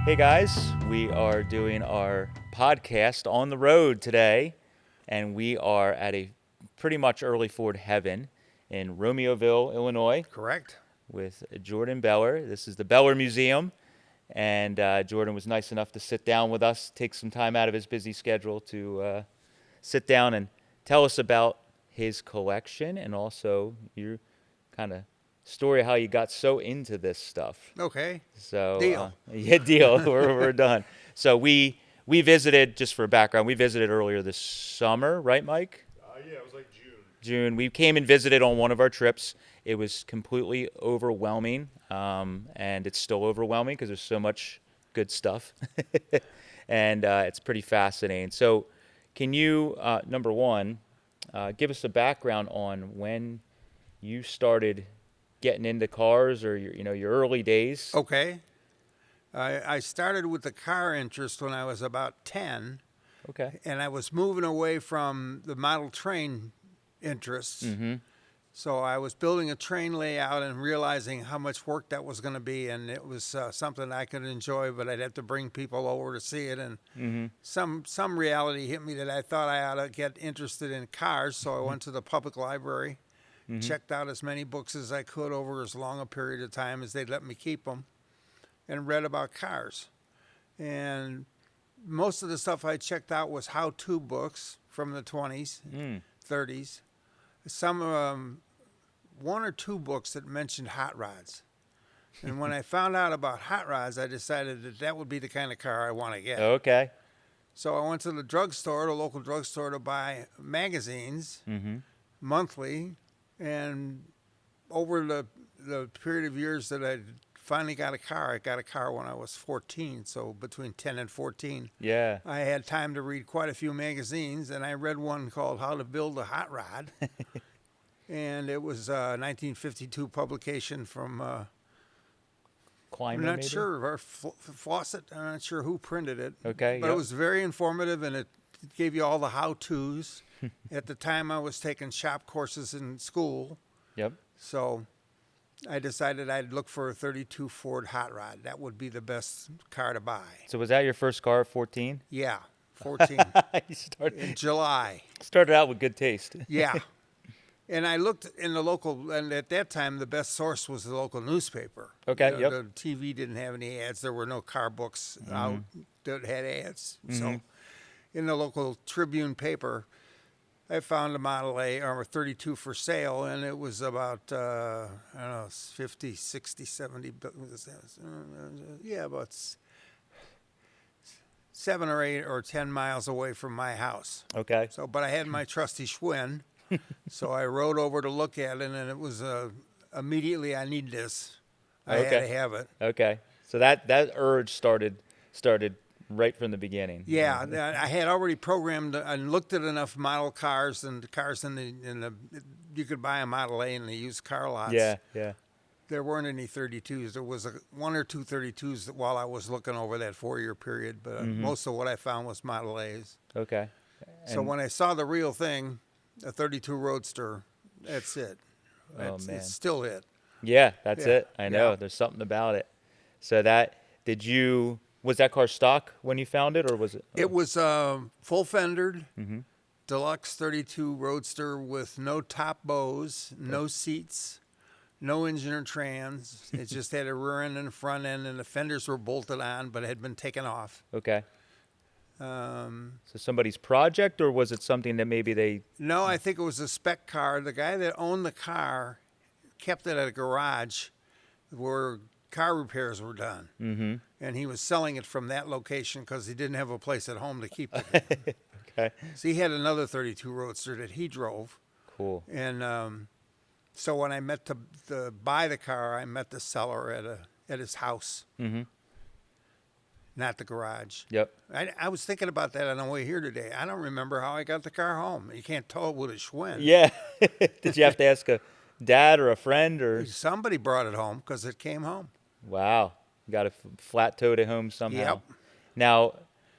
Hey guys, we are doing our podcast on the road today, and we are at a pretty much early Ford heaven in Romeoville, Illinois, Correct. with Jordan Beller. This is the Beller Museum, and Jordan was nice enough to sit down with us, take some time out of his busy schedule to sit down and tell us about his collection and also your kind of story how you got so into this stuff. Okay. So Deal. Yeah, deal. We're done. So we visited, just for background. We visited earlier this summer, right, Mike? Yeah, it was like June. June. We came and visited on one of our trips. It was completely overwhelming, and it's still overwhelming because there's so much good stuff, and it's pretty fascinating. So, can you, number one, give us a background on when you started getting into cars, or your early days? Okay. I started with the car interest when I was about 10, Okay. and I was moving away from the model train interests. Mm-hmm. So I was building a train layout and realizing how much work that was going to be, and it was something I could enjoy, but I'd have to bring people over to see it. And Mm-hmm. some reality hit me that I thought I ought to get interested in cars, so I went to the public library, Mm-hmm. checked out as many books as I could over as long a period of time as they'd let me keep them, and read about cars. And most of the stuff I checked out was how-to books from the 20s, 30s. Some one or two books that mentioned hot rods. And when I found out about hot rods, I decided that that would be the kind of car I want to get. Okay. So I went to the drugstore, the local drugstore, to buy magazines Mm-hmm. monthly. And over the period of years that I finally got a car, I got a car when I was 14. So between 10 and 14, Yeah. I had time to read quite a few magazines. And I read one called How to Build a Hot Rod. And it was a 1952 publication from, Climber, I'm not maybe? sure, or Fawcett. I'm not sure who printed it. Okay. But Yep. it was very informative, and it gave you all the how-tos. At the time, I was taking shop courses in school, Yep. so I decided I'd look for a 32 Ford Hot Rod. That would be the best car to buy. So was that your first car at 14? Yeah, 14 You in July. started out with good taste. Yeah. And I looked in the local, and at that time, the best source was the local newspaper. Okay, yep. The TV didn't have any ads. There were no car books out that had ads. So in the local Tribune paper, I found a Model A or a 32 for sale, and it was about, I don't know, 50, 60, 70, yeah, about 7 or 8 or 10 miles away from my house. Okay. So, but I had my trusty Schwinn, so I rode over to look at it, and it was immediately, I need this. I had to have it. Okay. So that urge started right from the beginning. Yeah, I had already programmed and looked at enough model cars and cars in the you could buy a Model A in the used car lots. Yeah. Yeah. There weren't any 32s. There was one or two 32s while I was looking over that 4-year period, but most of what I found was Model A's. Okay. So when I saw the real thing, a 32 Roadster, that's it. Man. It's still it. Yeah, that's Yeah, it. I know. yeah. There's something about it. So was that car stock when you found it, or was it? It was full fendered, deluxe 32 Roadster with no top bows, no seats, no engine or trans. It just had a rear end and a front end, and the fenders were bolted on, but had been taken off. Okay. So somebody's project, or was it something that maybe they? No, I think it was a spec car. The guy that owned the car kept it at a garage where car repairs were done. Mm-hmm. And he was selling it from that location because he didn't have a place at home to keep it. Okay. So he had another 32 Roadster that he drove. Cool. And so when I met to buy the car, I met the seller at his house, not the garage. Yep. I was thinking about that on the way here today. I don't remember how I got the car home. You can't tow it with a Schwinn. Yeah. Did you have to ask a dad or a friend or? Somebody brought it home because it came home. Wow. Got to flat towed it home somehow. Yep. Now,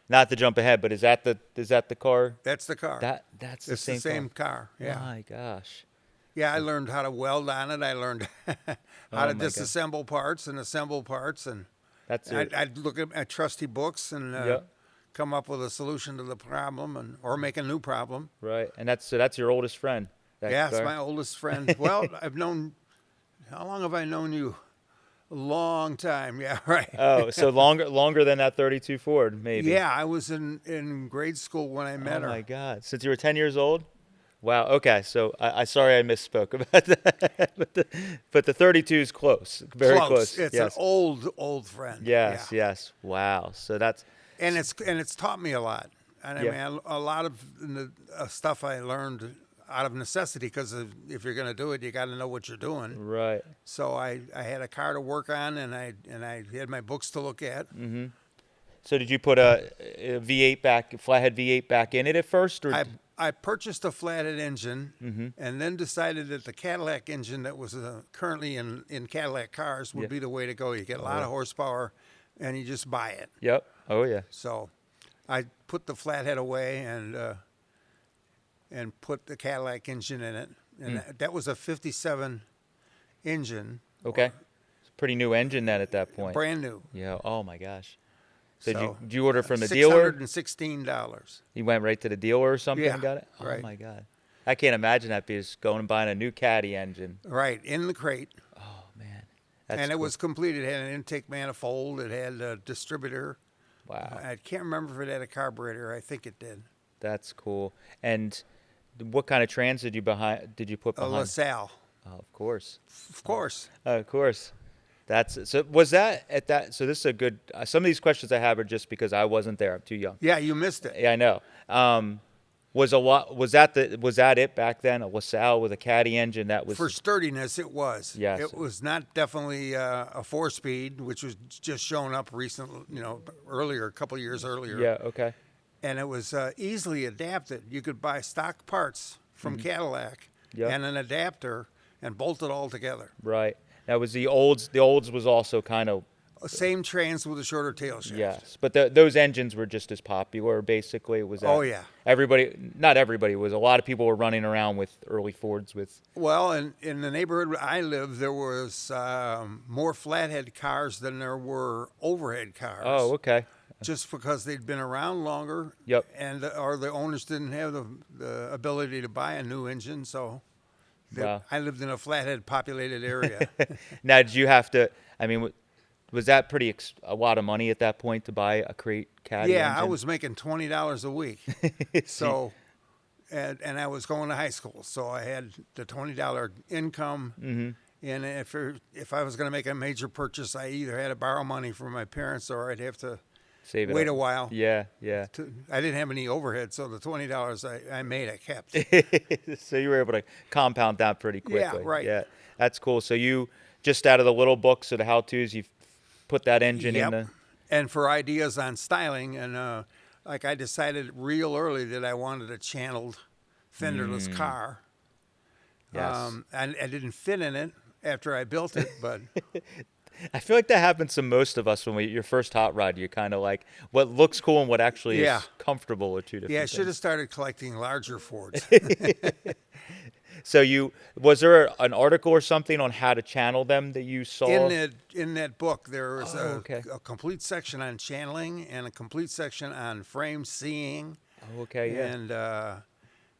not to jump ahead, but is that the car? That's the car. That's it's the same car. Yeah. My gosh. Yeah, I learned how to weld on it. I learned how to my God. disassemble parts and assemble parts, and That's it. I'd look at my trusty books and Yep. come up with a solution to the problem, or make a new problem. Right. And that's your oldest friend. That Yeah, it's car? my oldest friend. Well, how long have I known you? A long time. Yeah, right. Oh, so longer than that 32 Ford, maybe. Yeah, I was in grade school when I met Oh her. my God! Since you were 10 years old. Wow. Okay. So I sorry I misspoke about that, but the 32 is close, very close. It's Yes. an old friend. Yes. Yeah. Yes. Wow. So that's And it's taught me a lot. And Yeah. I mean, a lot of the stuff I learned out of necessity, because if you're going to do it, you got to know what you're doing. right. So I had a car to work on, and I had my books to look at. So did you put a flathead V8 back in it at first, or I purchased a flathead engine, and then decided that the Cadillac engine that was currently in Cadillac cars would Yeah. be the way to go. You get a lot of horsepower, and you just buy it. Yep. Oh yeah. So I put the flathead away and put the Cadillac engine in it, and that was a '57 engine, Okay. It's a pretty new engine then at that point. brand new. Yeah. Oh my gosh. So, So, did you order from the dealer? $616. You went right to the dealer or something Yeah, and got it? Oh right. my God. I can't imagine that because going and buying a new Caddy engine. Right, in the crate. Oh man. That's And it cool. was complete. It had an intake manifold. It had a distributor. Wow. I can't remember if it had a carburetor. I think it did. That's cool. And what kind of trans did you put A behind? LaSalle, Oh, of course. of course. Of course. So was that at that? So this is a good. Some of these questions I have are just because I wasn't there. I'm too young. Yeah, you missed it. Yeah, I know. Was that it back then? A LaSalle with a Caddy engine that was For sturdiness, it was. Yes. It was not definitely a 4-speed, which was just shown up recently, earlier, a couple years earlier. Yeah. Okay. And it was easily adapted. You could buy stock parts from Cadillac Yep. and an adapter and bolt it all together. Right. That was the olds. The olds was also kind of Same trans with a shorter tail shaft. yes, but those engines were just as popular. Basically, it was. Oh, yeah. Not everybody was. A lot of people were running around with early Fords with. Well, in the neighborhood where I lived, there was more flathead cars than there were overhead cars. Oh, okay. Just because they'd been around longer. Yep. And or the owners didn't have the ability to buy a new engine, so Wow. I lived in a flathead populated area. Now, did you have to? I mean, was that a lot of money at that point to buy a crate Caddy? Yeah, I engine? was making $20 a week. So, and I was going to high school, so I had the $20 income. Mm-hmm. And if I was going to make a major purchase, I either had to borrow money from my parents or I'd have to Save it wait up. a while. Yeah, yeah. I didn't have any overhead, so the $20 I made, I kept. So you were able to compound that pretty quickly. right. Yeah, that's cool. So you just out of the little books of the how-tos, you put that engine in Yep. the. And for ideas on styling, and like I decided real early that I wanted a channeled fenderless car. Yes. And I didn't fit in it after I built it, but I feel like that happens to most of us when your first hot rod. You're kind of like, what looks cool and what actually Yeah. is comfortable are two different yeah, I things. should have started collecting larger Fords. So was there an article or something on how to channel them that you saw? In that book, there was okay. a complete section on channeling and a complete section on frame seeing Oh, okay, yeah. and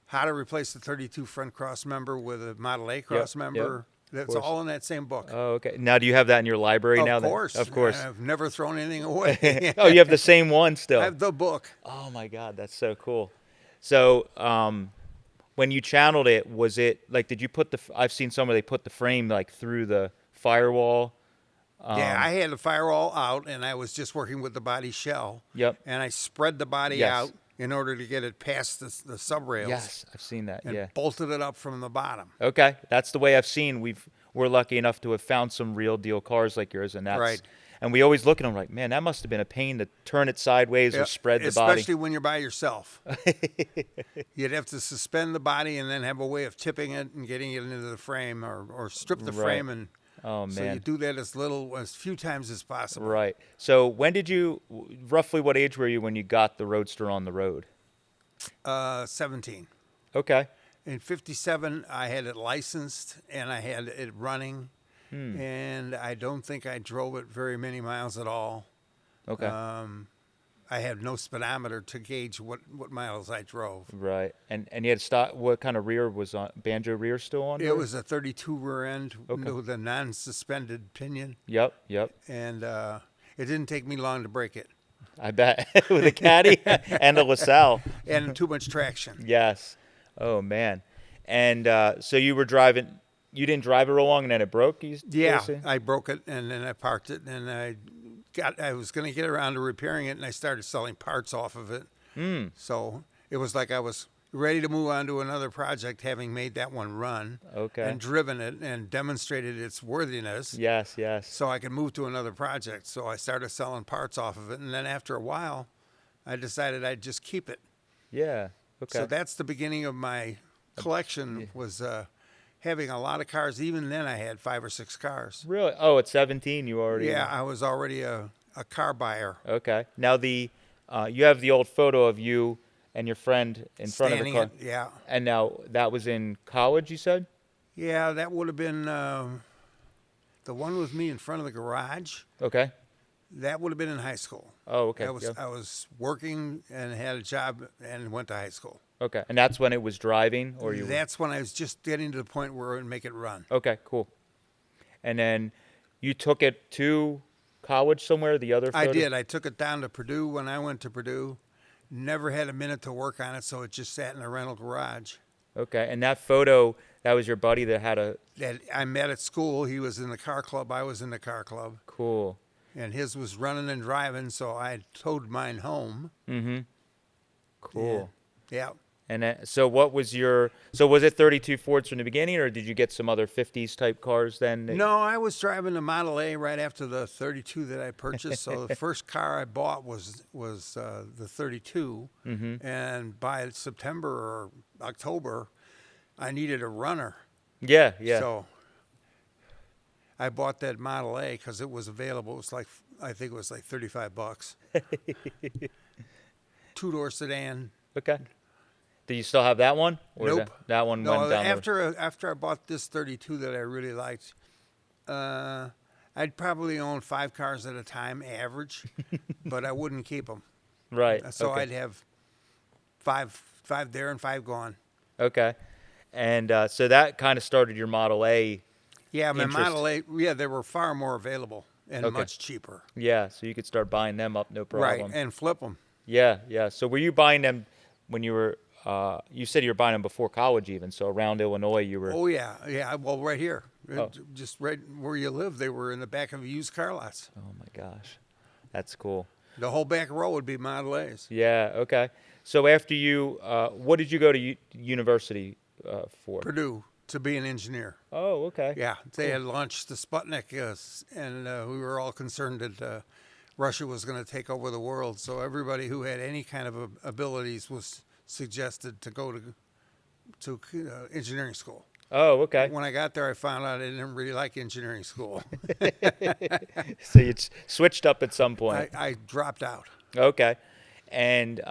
how to replace the 32 front cross member with a Model A cross member. That's course. all in that same book. Oh, okay. Now, do you have that in your library now? Of course. Of course. I've never thrown anything away. Oh, you have the same one still. I have the book. Oh my God, that's so cool. So, when you channeled it, was it like? Did you put I've seen some where they put the frame like through the firewall. Yeah, I had the firewall out, and I was just working with the body shell. Yep. And I spread the body Yes. out in order to get it past the sub rails. Yes, I've seen that. And Yeah. bolted it up from the bottom. Okay, that's the way I've seen. We're lucky enough to have found some real deal cars like yours, and that's Right. And we always look at them like, man, that must have been a pain to turn it sideways or spread the body. Especially when you're by yourself. You'd have to suspend the body and then have a way of tipping it and getting it into the frame, or strip the Right. frame. And Oh so you man. do that as few times as possible. Right. So when did you? Roughly, what age were you when you got the Roadster on the road? 17. Okay. In '57, I had it licensed and I had it running, and I don't think I drove it very many miles at all. Okay. I had no speedometer to gauge what miles I drove. Right. And you had stock. What kind of rear was on? Banjo rear still on? It was a 32 rear end Okay. with a non-suspended pinion, Yep. Yep. and it didn't take me long to break it. I bet with a caddy and a LaSalle. And too much traction. Yes. Oh man. And so you were driving. You didn't drive it real long, and then it broke. Yeah, say? I broke it, and then I parked it, and I was going to get around to repairing it, and I started selling parts off of it. So it was like I was ready to move on to another project, having made that one run. Okay. And driven it and demonstrated its worthiness. Yes. Yes. So I could move to another project. So I started selling parts off of it, and then after a while, I decided I'd just keep it. Yeah. Okay. So that's the beginning of my collection. Was having a lot of cars. Even then, I had 5 or 6 cars. Really? Oh, at 17, you already. Yeah, I was already a car buyer. Okay. Now you have the old photo of you and your friend in front of the Standing car. it, yeah. And now that was in college, you said? Yeah, that would have been the one with me in front of the garage. Okay. That would have been in high school. Oh, okay. I was working and had a job and went to high school. Okay. And that's when it was driving, or you? That's when I was just getting to the point where it would make it run. Okay. Cool. And then you took it to college somewhere. The other photo? I did. I took it down to Purdue when I went to Purdue. Never had a minute to work on it, so it just sat in a rental garage. Okay. And that photo, that was your buddy that had a. That I met at school. He was in the car club. I was in the car club. Cool. And his was running and driving, so I towed mine home. Mm-hmm. Cool. Yeah. And so what was was it 32 Fords from the beginning, or did you get some other 50s type cars then? No, I was driving the Model A right after the 32 that I purchased. So the first car I bought was the 32. And by September or October, I needed a runner. Yeah, yeah. So I bought that Model A because it was available. It was I think it was like $35. 2-door sedan. Okay. Do you still have that one? Or Nope. That one No, went down after I bought this 32 that I really liked, I'd probably own 5 cars at a time, average, but I wouldn't keep them. Right. So okay. I'd have five there and 5 gone. Okay. And so that kind of started your Model A. Yeah, my interest. Model A, yeah, they were far more available and Okay. much cheaper. Yeah, so you could start buying them up, no problem. Right, and flip them. Yeah, yeah. So were you buying them when you were? You said you were buying them before college, even. So around Illinois, you were. Oh, yeah. Yeah, well, right here. Oh. Just right where you live, they were in the back of used car lots. Oh my gosh, that's cool. The whole back row would be Model A's. Yeah. Okay. So after you, what did you go to university for? Purdue, to be an engineer. Oh, okay. Yeah, they had launched the Sputnik, and we were all concerned that Russia was going to take over the world. So everybody who had any kind of abilities was suggested to go to engineering school. Oh, okay. When I got there, I found out I didn't really like engineering school. So you switched up at some point. I dropped out. Okay. And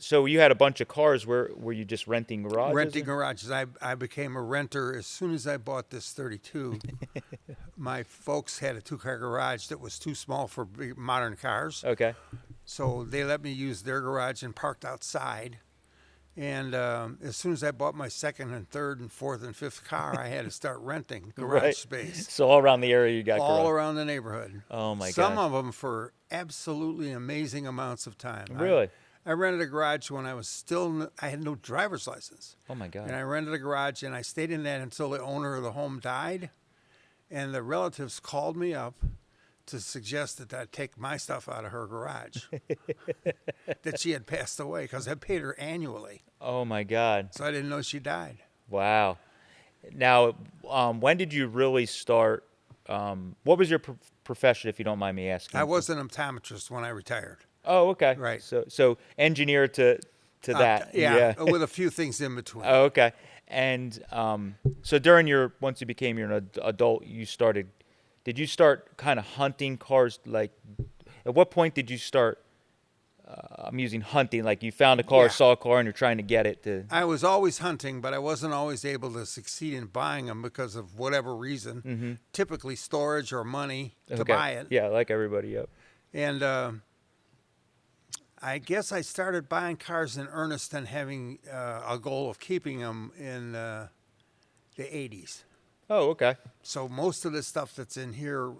so you had a bunch of cars. Were you just renting garages? Renting garages. I became a renter as soon as I bought this 32. My folks had a 2-car garage that was too small for big modern cars. Okay. So they let me use their garage and parked outside. And as soon as I bought my 2nd and 3rd and 4th and 5th car, I had to start renting garage Right. space. So all around the area you got All garage. around the neighborhood. Oh my Some gosh. of them for absolutely amazing amounts of time. Really? I rented a garage when I was I had no driver's license. Oh my God. And I rented a garage, and I stayed in that until the owner of the home died. And the relatives called me up to suggest that I take my stuff out of her garage, that she had passed away, because I paid her annually. Oh my God. So I didn't know she died. Wow. Now, when did you really start? What was your profession, if you don't mind me asking? I was an optometrist when I retired. Oh, okay. Right. So engineer to that. Yeah, with a few things in between. Oh, okay. And so during once you became an adult, did you start kind of hunting cars? Like, at what point did you start I'm using hunting, like you found a car, Yeah. saw a car, and you're trying to get it to. I was always hunting, but I wasn't always able to succeed in buying them because of whatever reason. Typically storage or money to Okay. buy it. Yeah, like everybody. Yep. And I guess I started buying cars in earnest and having a goal of keeping them in the 80s. Oh, okay. So most of the stuff that's in here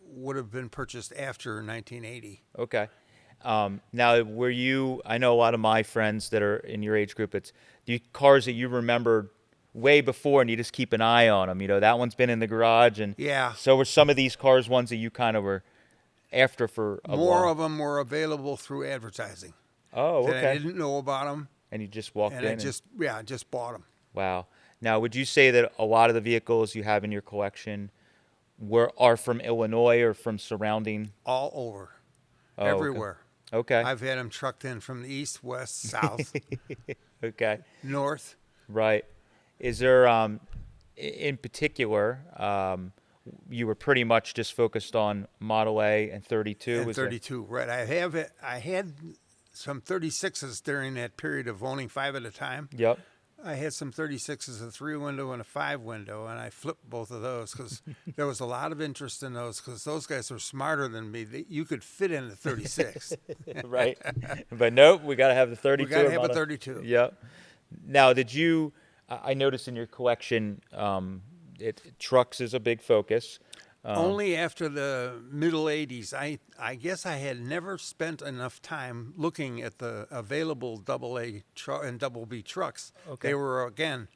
would have been purchased after 1980. Okay. Now, were you? I know a lot of my friends that are in your age group. It's cars that you remembered way before, and you just keep an eye on them. You know, that one's been in the garage, and Yeah. so were some of these cars ones that you kind of were after for a More while. of them were available through advertising. Oh, That okay. I didn't know about them, And you just walked and in. I just bought them. Wow. Now, would you say that a lot of the vehicles you have in your collection are from Illinois or from surrounding? All over, Oh, okay. everywhere. Okay. I've had them trucked in from the east, west, south, Okay. north, Right. Is there, in particular, you were pretty much just focused on Model A and 32? and Was there- 32. Right. I had some 36s during that period of owning 5 at a time. Yep. I had some 36s, a 3-window and a 5-window, and I flipped both of those because there was a lot of interest in those because those guys were smarter than me. You could fit in a 36. Right. But nope, we got to have the 32. We got to have a model. 32. Yep. Now, did you? I noticed in your collection, trucks is a big focus. Only after the middle 80s. I guess I had never spent enough time looking at the available AA and double B trucks. Okay. They were, again,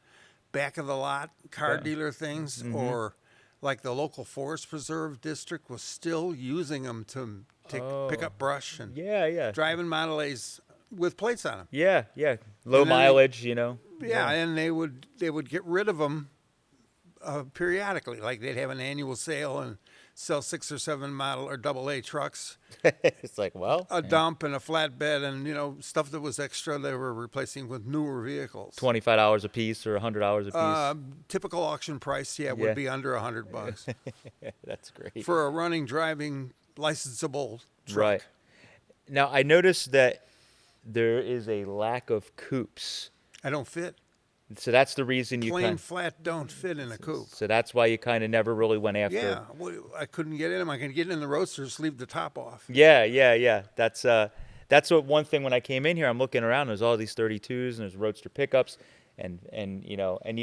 back of the lot car Yeah. dealer things, or like the local forest preserve district was still using them to pick up brush and Yeah, yeah, driving Model A's with plates on them. yeah, yeah. Low And then mileage, you know. Yeah, and they would get rid of them periodically. Like they'd have an annual sale and sell 6 or 7 model or AA trucks, It's like, well, a dump and a flatbed, and stuff that was extra they were replacing with newer vehicles. $25 a piece or $100 a piece. Typical auction price, Yeah. would be under $100 That's great. for a running, driving, licensable truck. Right. Now, I noticed that there is a lack of coupes. I don't fit. So that's the reason you Plain kind. flat don't fit in a coupe. So that's why you kind of never really went after. Yeah, well, I couldn't get in them. I could get in the roadsters, leave the top off. Yeah, yeah, yeah. That's what one thing when I came in here, I'm looking around. There's all these 32s and there's roadster pickups, and you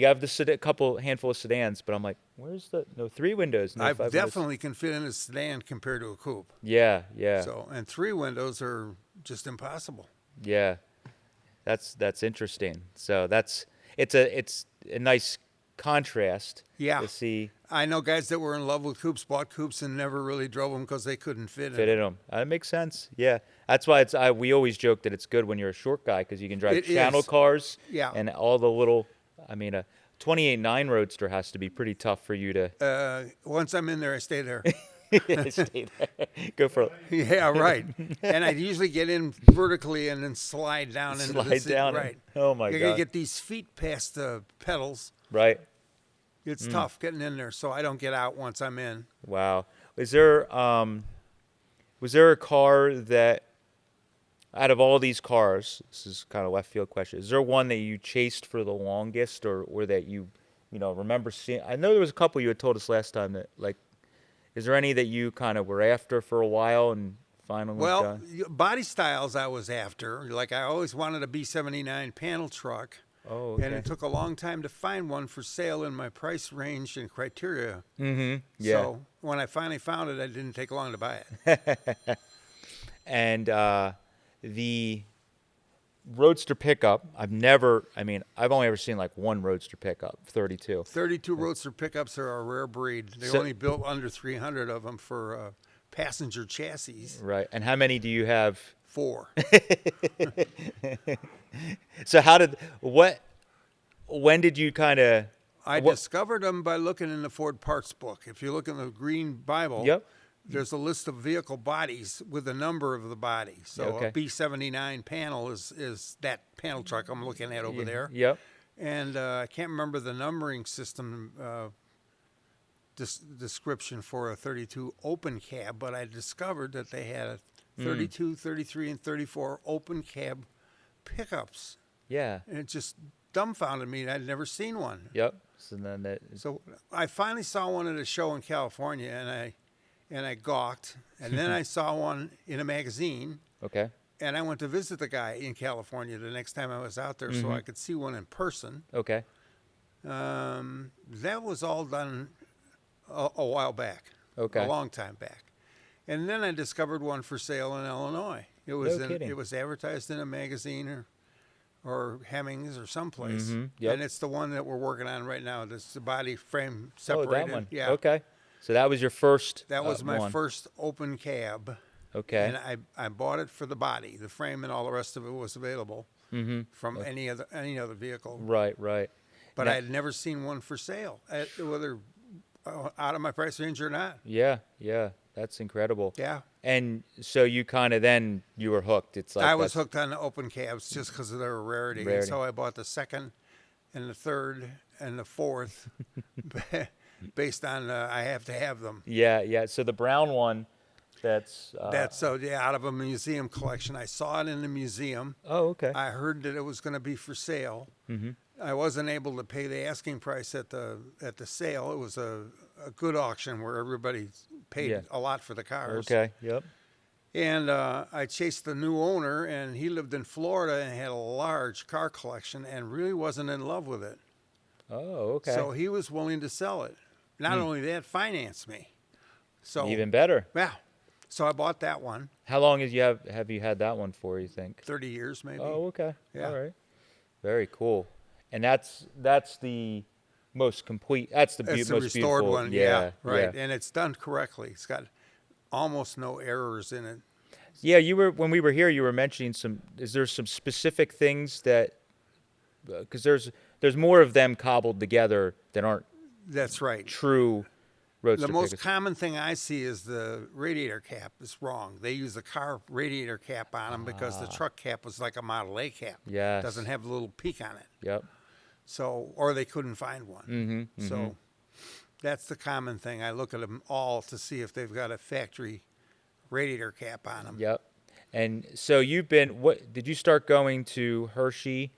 have the handful of sedans. But I'm like, where's the no 3 windows? No I 5 windows? definitely can fit in a sedan compared to a coupe. Yeah, yeah, So, and 3 windows are just impossible. yeah. That's interesting. So it's a nice contrast. Yeah. To see I know guys that were in love with coupes, bought coupes, and never really drove them because they couldn't fit fit in them. That makes sense. Yeah, that's why we always joke that it's good when you're a short guy because you can drive It channel is. cars. Yeah. And all the little. I mean, a 28.9 Roadster has to be pretty tough for you to Once I'm in there, I stay there. stay there. Go for Yeah, right. And I usually get in vertically and then slide down into the slide seat. down. Right. Oh my You god. gotta get these feet past the pedals. Right. It's tough getting in there, so I don't get out once I'm in. Wow. Was there a car that, out of all these cars, this is kind of left field question, is there one that you chased for the longest or that you remember seeing? I know there was a couple you had told us last time that, like, is there any that you kind of were after for a while and finally Well, got? body styles I was after. Like I always wanted a B79 panel truck. Oh, okay. And it took a long time to find one for sale in my price range and criteria. Mm-hmm. Yeah. So when I finally found it, it didn't take long to buy it. And the Roadster pickup, I've only ever seen like one Roadster pickup, 32. 32 Roadster pickups are a rare breed. They So- only built under 300 of them for passenger chassis. Right. And how many do you have? 4. So when did you kind of? I discovered them by looking in the Ford parts book. If you look in the Green Bible, Yep. there's a list of vehicle bodies with the number of the body. So Okay. a B79 panel is that panel truck I'm looking at over there. Yep. And I can't remember the numbering system description for a 32 open cab, but I discovered that they had 32, 33, and 34 open cab pickups. Yeah. And it just dumbfounded me. I'd never seen one. Yep. So then that. So I finally saw one at a show in California, and I gawked. And then I saw one in a magazine, Okay. and I went to visit the guy in California the next time I was out there, so I could see one in person. Okay. That was all done a while back, Okay. a long time back. And then I discovered one for sale in Illinois. It was kidding. it was advertised in a magazine or Hemmings or someplace. Yep. And it's the one that we're working on right now. This the body frame Oh, separated. that one. Yeah. Okay. So that was your first. That was my one. first open cab. Okay. And I bought it for the body. The frame and all the rest of it was available from any other vehicle. Right. Right. But Now- I had never seen one for sale, whether out of my price range or not. Yeah. Yeah. That's incredible. Yeah. And so you kind of then you were hooked. It's like I was that's- hooked on the open cabs just because of their rarity. And Rarity. so I bought the second and the third and the fourth based on I have to have them. Yeah. Yeah. So the brown one, that's. That's out of a museum collection. I saw it in the museum. Oh, okay. I heard that it was going to be for sale. I wasn't able to pay the asking price at the sale. It was a good auction where everybody paid Yeah. a lot for the cars. Okay. Yep. And I chased the new owner, and he lived in Florida and had a large car collection and really wasn't in love with it. Oh, okay. So he was willing to sell it. Not only that, finance me. So Even better. yeah. So I bought that one. How long have you had that one for? You think? 30 years maybe. Oh, okay. Yeah. All right. Very cool. And that's the most complete. That's the It's the most restored beautiful one. Yeah, right. Yeah. And it's done correctly. It's got almost no errors in it. Yeah, you were when we were here. You were mentioning some. Is there some specific things that? Because there's more of them cobbled together that aren't That's right. true roadster The most pickups. common thing I see is the radiator cap is wrong. They use the car radiator cap on them because the truck cap was like a Model A cap. Yes. Doesn't have a little peak on it. Yep. So, or they couldn't find one. So that's the common thing. I look at them all to see if they've got a factory radiator cap on them. Yep. And so you've been. What did you start going to Hershey?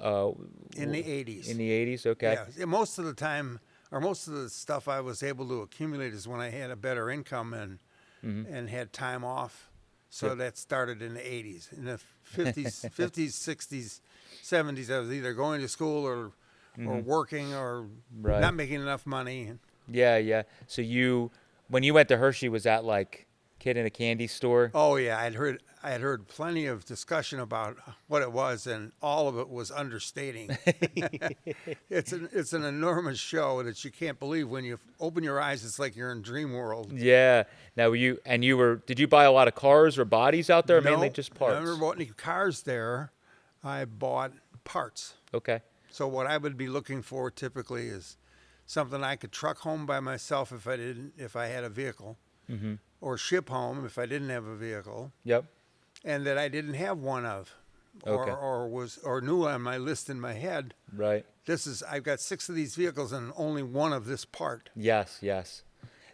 In the 80s. In the 80s. Okay. Yeah. Most of the time, or most of the stuff I was able to accumulate is when I had a better income and had time off. So Yep. that started in the 80s. In the 50s, 50s, 60s, 70s, I was either going to school or working or Right. not making enough money. Yeah. Yeah. So when you went to Hershey, was that like kid in a candy store? Oh yeah, I had heard plenty of discussion about what it was, and all of it was understating. It's an enormous show that you can't believe. When you open your eyes, it's like you're in dream world. Yeah. Now did you buy a lot of cars or bodies out there, or mainly No, just I parts? never bought any cars there. I bought parts. Okay. So what I would be looking for typically is something I could truck home by myself if I had a vehicle, or ship home if I didn't have a vehicle, Yep. and that I didn't have one of, Okay. or knew on my list in my head. Right. I've got 6 of these vehicles and only one of this part. Yes. Yes.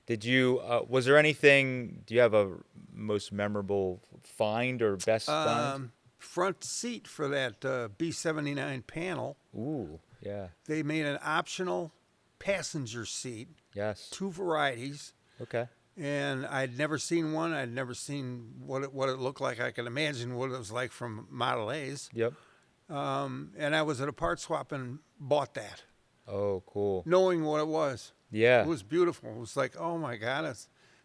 Did you? Was there anything? Do you have a most memorable find or best find? Front seat for that B79 panel. Ooh. Yeah. They made an optional passenger seat, Yes. 2 varieties. Okay. And I'd never seen one. I'd never seen what it looked like. I can imagine what it was like from Model A's. Yep. And I was at a part swap and bought that, Oh, cool. knowing what it was. Yeah. It was beautiful. It was like, oh my God,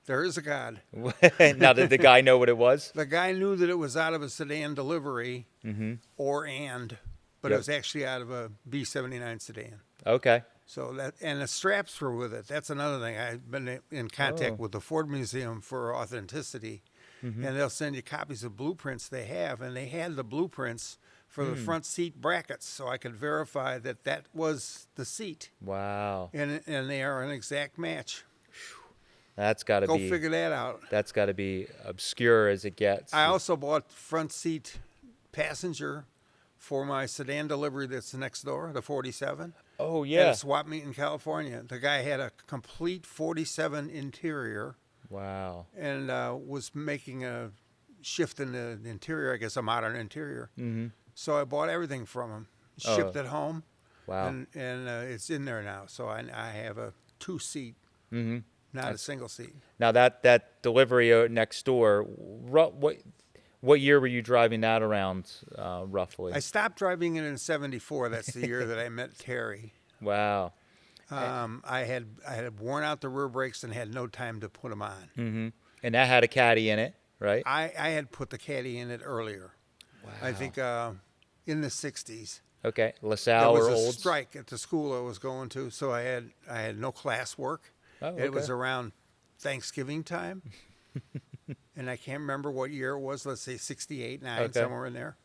there is a God. Now, did the guy know what it was? The guy knew that it was out of a sedan delivery, but Yep. it was actually out of a B79 sedan. Okay. So and the straps were with it. That's another thing. I've been in contact with the Ford Museum for authenticity, and they'll send you copies of blueprints they have, and they had the blueprints for the front seat brackets, so I could verify that was the seat, Wow. and they are an exact match. That's got to Go be. figure that out. That's got to be obscure as it gets. I also bought front seat passenger for my sedan delivery that's next door, the 47. Oh At yeah. a swap meet in California. The guy had a complete 47 interior Wow. and was making shifting the interior, I guess a modern interior. Mm-hmm. So I bought everything from him, Oh. shipped it home, Wow. and it's in there now. So I have a 2-seat, Mm-hmm. not a single seat. Now that delivery next door, what year were you driving that around roughly? I stopped driving it in '74. That's the year that I met Terry. Wow. I had worn out the rear brakes and had no time to put them on. Mm-hmm. And that had a caddy in it, right? I had put the caddy in it earlier. Wow. I think in the '60s. Okay, There LaSalle was or a Olds? strike at the school I was going to, so I had no class work. Oh, It was okay. around Thanksgiving time, and I can't remember what year it was. Let's say '68, '9, Okay. somewhere in there.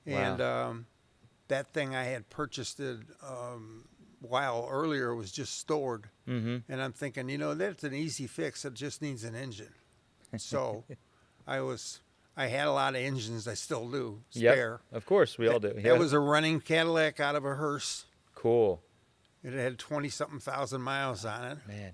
And Wow. that thing I had purchased it while earlier was just stored, Mm-hmm. and I'm thinking, that's an easy fix. It just needs an engine. So I had a lot of engines. I still do spare. Yep. Of course, we all do. Yeah. That was a running Cadillac out of a hearse. Cool. It had 20-something thousand miles on it. Man.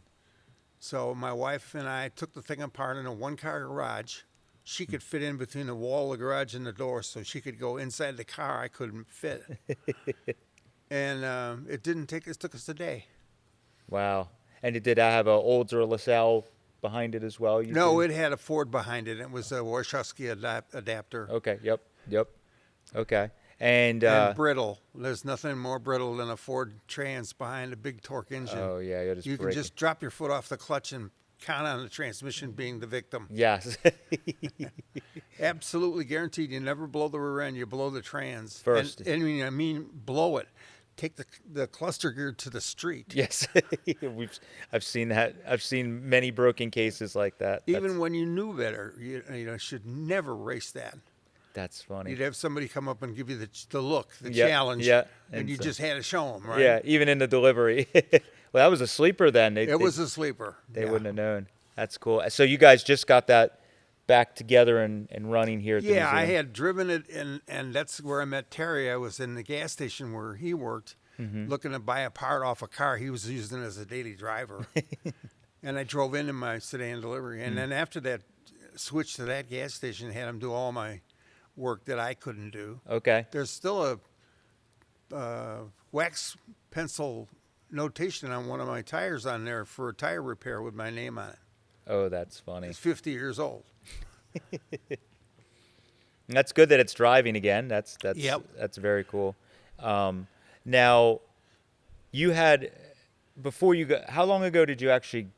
So my wife and I took the thing apart in a one-car garage. She could fit in between the wall of the garage and the door, so she could go inside the car. I couldn't fit. And it took us a day. Wow. And did that have a Olds or a LaSalle behind it as well? No, it had a Ford behind it. It was a Warshawski adapter. Okay. Yep. Okay. And And brittle. There's nothing more brittle than a Ford Trans behind a big torque engine. oh yeah, it is You can breaking. just drop your foot off the clutch and count on the transmission being the victim. Yes. Absolutely guaranteed. You never blow the rear end. You blow the trans First. And I mean blow it. Take the cluster gear to the street. Yes. I've seen that. I've seen many broken cases like that. Even when you knew better, you should never race that. That's funny. You'd have somebody come up and give you the look, the Yep, challenge, yeah, and and you so- just had to show them, right? Yeah, even in the delivery. Well, that was a sleeper then. It was a sleeper. They Yeah. wouldn't have known. That's cool. So you guys just got that back together and running here at the Yeah, I museum. had driven it, and that's where I met Terry. I was in the gas station where he worked, Mm-hmm. looking to buy a part off a car he was using as a daily driver. And I drove into my sedan delivery. Mm. And then after that, switched to that gas station, had him do all my work that I couldn't do. Okay. There's still a wax pencil notation on one of my tires on there for a tire repair with my name on it. Oh, that's funny. It's 50 years old. And that's good that it's driving again. That's Yep. that's very cool. Now, you had before you got. How long ago did you actually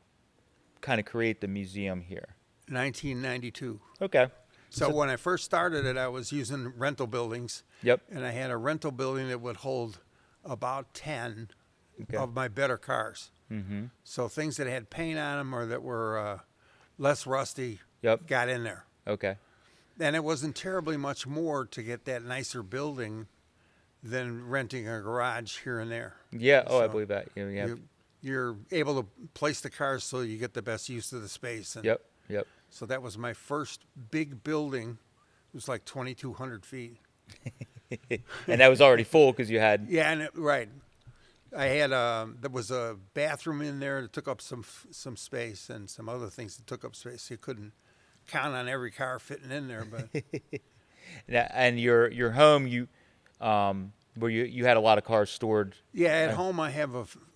kind of create the museum here? 1992. Okay. So when I first started it, I was using rental buildings. Yep. And I had a rental building that would hold about 10 Okay. of my better cars. Mm-hmm. So things that had paint on them or that were less rusty Yep. got in there. Okay. And it wasn't terribly much more to get that nicer building than renting a garage here and there. Yeah. Oh, I So believe that. Yeah. You're able to place the cars so you get the best use of the space. And Yep. Yep. so that was my first big building. It was like 2,200 feet. And that was already full because you had. Yeah, right. I had there was a bathroom in there that took up some space and some other things that took up space. You couldn't count on every car fitting in there, but And your home, where you had a lot of cars stored. yeah, at home I have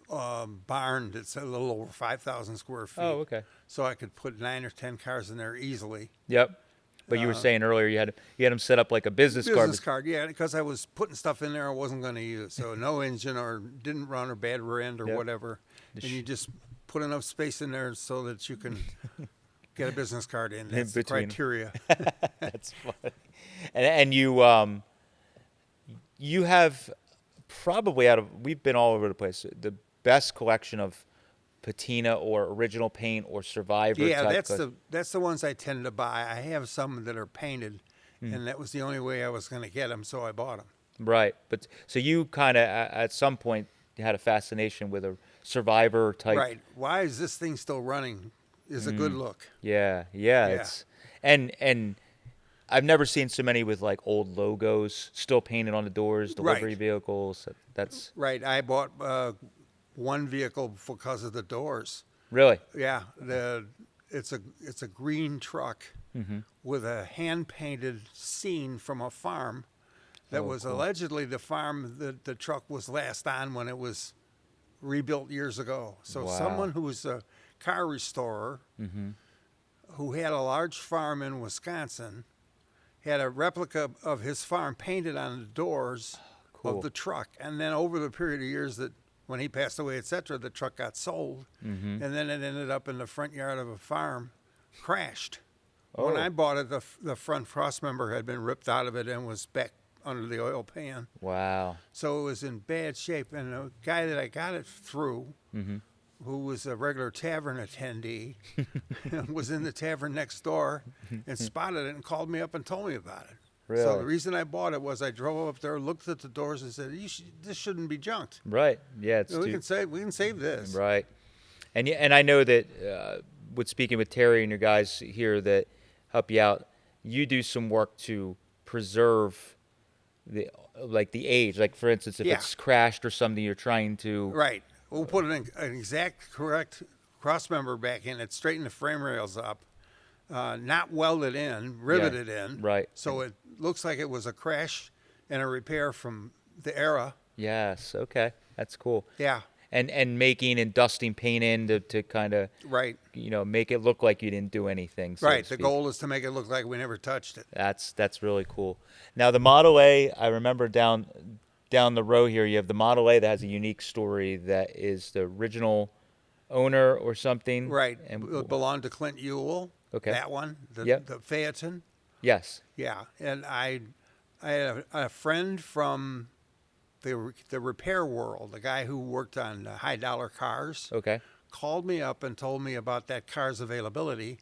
a barn that's a little over 5,000 square feet. Oh, okay. So I could put 9 or 10 cars in there easily. Yep. But you were saying earlier you had them set up like a business card. Business card, yeah, because I was putting stuff in there I wasn't going to use. So no engine or didn't run or bad rear end or Yep. whatever. And you just put enough space in there so that you can get a business card in. That's the between. criteria. That's funny. And you have probably we've been all over the place, the best collection of patina or original paint or survivor Yeah, type that's the ones I tend to buy. I have some that are painted, Hmm. and that was the only way I was going to get them, so I bought them. Right. But so you kind of at some point had a fascination with a survivor type. Right. Why is this thing still running? Is a good look. Yeah. Yeah. It's and I've never seen so many with like old logos still painted on the doors, delivery Right. vehicles. That's Right. I bought one vehicle because of the doors. really Yeah, it's a green truck, with a hand-painted scene from a farm that was cool. allegedly the farm that the truck was last on when it was rebuilt years ago. So Wow. someone who was a car restorer who had a large farm in Wisconsin had a replica of his farm painted on the doors Cool. of the truck. And then over the period of years that when he passed away, etc., the truck got sold. And then it ended up in the front yard of a farm, crashed. When Oh. I bought it, the front cross member had been ripped out of it and was back under the oil pan. Wow. So it was in bad shape. And the guy that I got it through, who was a regular tavern attendee, was in the tavern next door and spotted it and called me up and told me about it. So Really? the reason I bought it was I drove up there, looked at the doors, and said, "This shouldn't be junked. Right. Yeah. It's We can save this." right. And I know that with speaking with Terry and your guys here that help you out, you do some work to preserve the age. Like for instance, if Yeah. it's crashed or something, you're trying to. Right. We'll put an exact correct cross member back in it, straighten the frame rails up, not welded in, riveted in. Right. So it looks like it was a crash and a repair from the era. Yes. Okay. That's cool. Yeah. And making and dusting paint in to kind of Right. make it look like you didn't do anything. So Right. to The speak. goal is to make it look like we never touched it. That's really cool. Now the Model A, I remember down the row here, you have the Model A that has a unique story that is the original owner or something. Right. And It belonged to Clint Ewell. Okay. That one. Yep. The Phaeton. yes. Yeah. And I had a friend from the repair world, the guy who worked on high dollar cars, Okay. called me up and told me about that car's availability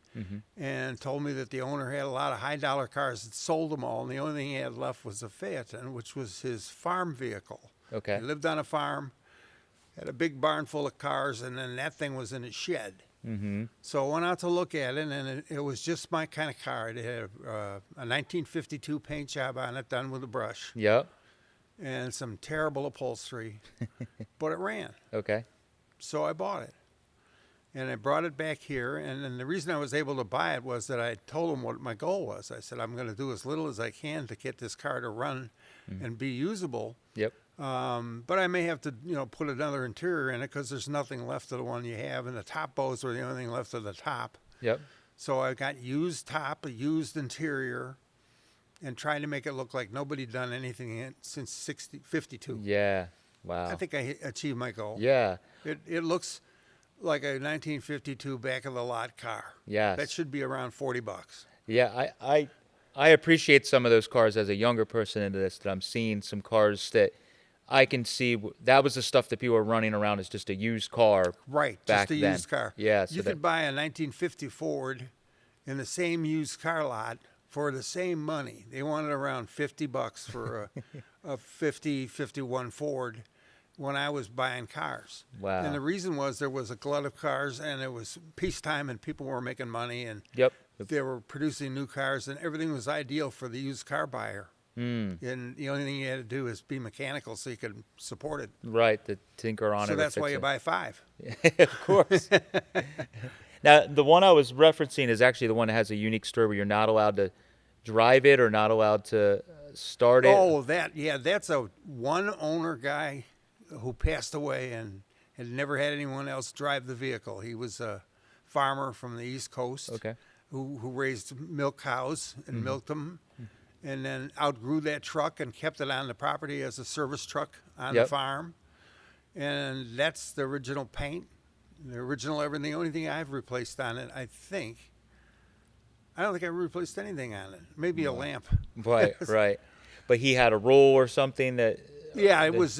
and told me that the owner had a lot of high dollar cars and sold them all. And the only thing he had left was a Phaeton, which was his farm vehicle. Okay. He lived on a farm, had a big barn full of cars, and then that thing was in his shed. So I went out to look at it, and it was just my kind of car. It had a 1952 paint job on it, done with a brush, Yep. and some terrible upholstery, but it ran. Okay. So I bought it. And I brought it back here, and then the reason I was able to buy it was that I told him what my goal was. I said, I'm going to do as little as I can to get this car to run and be usable. Yep. But I may have to, put another interior in it because there's nothing left of the one you have, and the top bows were the only thing left of the top. Yep. So I got used top, a used interior, and tried to make it look like nobody done anything since 52. Yeah. Wow. I think I achieved my goal. Yeah. It looks like a 1952 back of the lot car. Yes. That should be around $40. Yeah. I appreciate some of those cars as a younger person into this, that I'm seeing some cars that I can see that was the stuff that people were running around as just a used car. Right, back just a then. used car. Yeah, so you could buy a 1950 Ford in the same used car lot for the same money. They wanted around $50 for a 51 Ford when I was buying cars. Wow. And the reason was there was a glut of cars, and it was peacetime, and people were making money, and Yep. they were producing new cars, and everything was ideal for the used car buyer. And the only thing you had to do is be mechanical so you could support it. Right. The tinker on it. So or that's fix why you it. buy 5. Of course. Now, the one I was referencing is actually the one that has a unique story where you're not allowed to drive it or not allowed to start it. Oh, that's a one owner guy who passed away and had never had anyone else drive the vehicle. He was a farmer from the East Coast. Okay. Who raised milk cows and milked them, and then outgrew that truck and kept it on the property as a service truck on the Yep. farm. And that's the original paint, the original everything. The only thing I've replaced on it, I don't think I replaced anything on it. Maybe a lamp. Right, right. But he had a roll or something that. Yeah, it was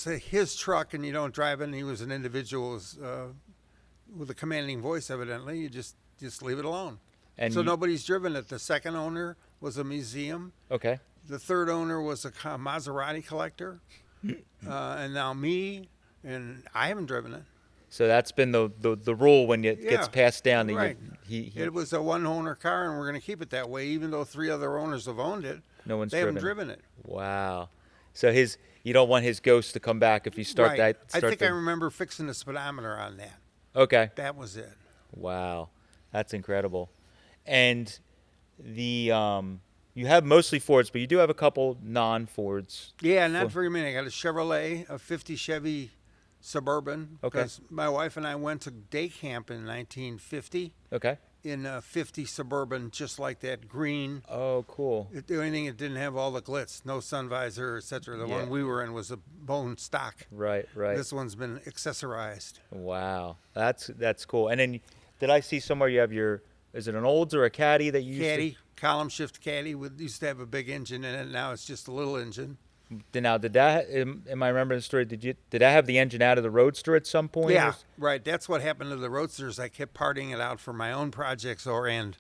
his truck, and you don't drive it. And he was an individual with a commanding voice. Evidently, you just leave it alone. And So you- nobody's driven it. The second owner was a museum. Okay. The third owner was a Maserati collector, and now me, and I haven't driven it. So that's been the rule when it gets Yeah, passed down. That right. he It was a one-owner car, and we're going to keep it that way, even though 3 other owners have owned it. no one's They haven't driven driven it. Wow. So you don't want his ghost to come back if you start Right. that. I think I remember fixing the speedometer on that. Okay. That was it. Wow. That's incredible. And you have mostly Fords, but you do have a couple non-Fords. Yeah, not very many. I got a Chevrolet, a 50 Chevy Suburban. Okay. Because my wife and I went to day camp in 1950 Okay. in a 50 Suburban, just like that, green. Oh, cool. The only thing, it didn't have all the glitz, no sun visor, etc. The Yeah. one we were in was a bone stock. Right, right. This one's been accessorized. Wow, that's cool. And then, did I see somewhere you have your? Is it an Olds or a Caddy that you used Caddy, column shift Caddy, used to have a big engine in it. Now it's just a little engine. Now, did that? Am I remembering the story? Did that have the engine out of the Roadster at some point? Yeah, right. That's what happened to the Roadsters. I kept parting it out for my own projects and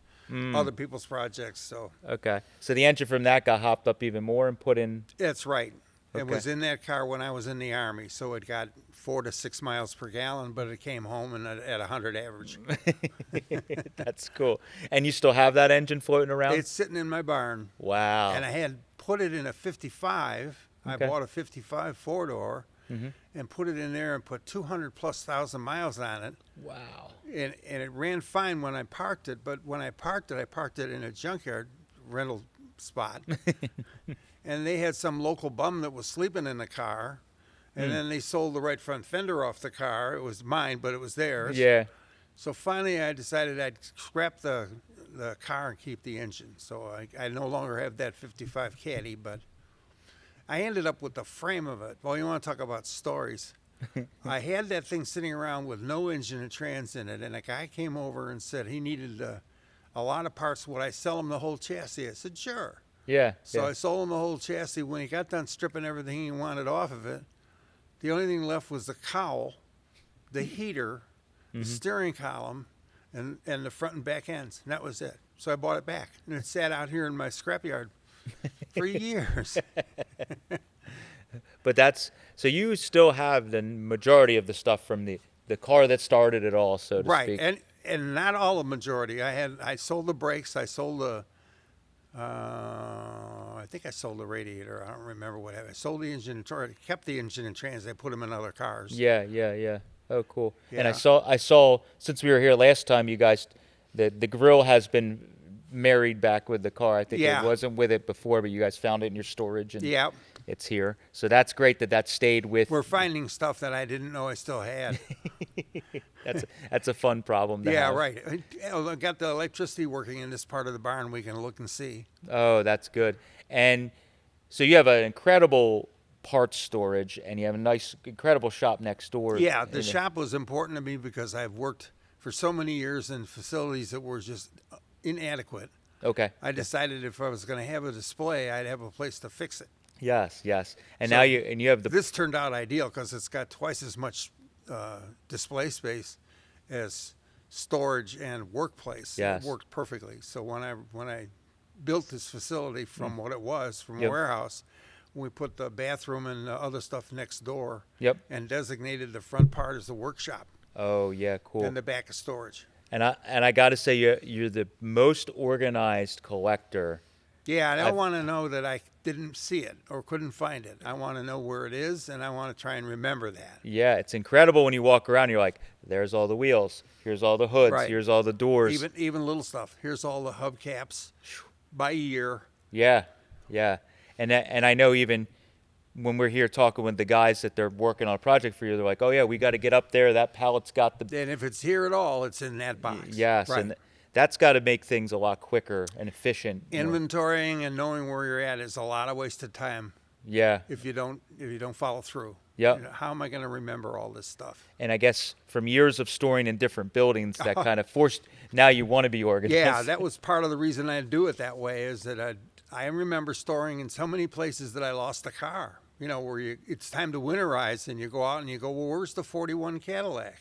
other people's projects. So Okay. So the engine from that got hopped up even more and put in. that's right. It Okay. was in that car when I was in the Army, so it got 4 to 6 miles per gallon, but it came home and at 100 average. That's cool. And you still have that engine floating around? It's sitting in my barn, Wow. and I had put it in a 55. I Okay. bought a 55 four-door and put it in there and put 200,000+ miles on it. Wow. And it ran fine when I parked it, but when I parked it in a junkyard rental spot. And they had some local bum that was sleeping in the car. And then they sold the right front fender off the car. It was mine, but it was theirs. Yeah. So finally I decided I'd scrap the car and keep the engine. So I no longer have that 55 Caddy, but I ended up with the frame of it. Well, you want to talk about stories. I had that thing sitting around with no engine and trans in it, and a guy came over and said he needed a lot of parts. Would I sell him the whole chassis? I said, sure. Yeah. So yeah. I sold him the whole chassis. When he got done stripping everything he wanted off of it, the only thing left was the cowl, the heater, the steering column, and the front and back ends. And that was it. So I bought it back, and it sat out here in my scrapyard for years. But that's so you still have the majority of the stuff from the car that started it all, so to Right, speak. and not all the majority. I sold the brakes. I sold the. I think I sold the radiator. I don't remember what happened. I sold the engine, kept the engine and trans. I put them in other cars. Yeah, yeah, yeah. Oh, cool. And Yeah. I saw since we were here last time, you guys, the grill has been married back with the car. I think Yeah. it wasn't with it before, but you guys found it in your storage and Yeah, it's here. So that's great that stayed with. we're finding stuff that I didn't know I still had. That's a fun problem to Yeah, have. right. I got the electricity working in this part of the barn. We can look and see. Oh, that's good. And so you have an incredible parts storage, and you have a nice, incredible shop next door. Yeah, the And- shop was important to me because I've worked for so many years in facilities that were just inadequate. Okay. I decided if I was going to have a display, I'd have a place to fix it. Yes, yes. And So now you have the This turned out ideal because it's got twice as much display space as storage and workplace. Yes. It worked perfectly. So when I built this facility from what it was, from Yep. a warehouse, we put the bathroom and the other stuff next door. Yep. And designated the front part as the workshop Oh, yeah, cool. and the back as storage. And I got to say you're the most organized collector. Yeah, and I I've- want to know that I didn't see it or couldn't find it. I want to know where it is, and I want to try and remember that. Yeah, it's incredible when you walk around. You're like, there's all the wheels. Here's all the hoods. Right. Here's all the doors. Even little stuff. Here's all the hubcaps by year. Yeah, yeah. And I know even when we're here talking with the guys that they're working on a project for you, they're like, oh yeah, we got to get up there. That pallet's got the And if it's here at all, it's in that box. yes, Right. and that's got to make things a lot quicker and efficient. Inventorying and knowing where you're at is a lot of wasted time Yeah, if you don't follow through. Yep. You know, how am I going to remember all this stuff? and I guess from years of storing in different buildings, that kind of forced. Now you want to be organized. Yeah, that was part of the reason I do it that way. Is that I remember storing in so many places that I lost a car. You know, where it's time to winterize, and you go out and you go, well, where's the '41 Cadillac?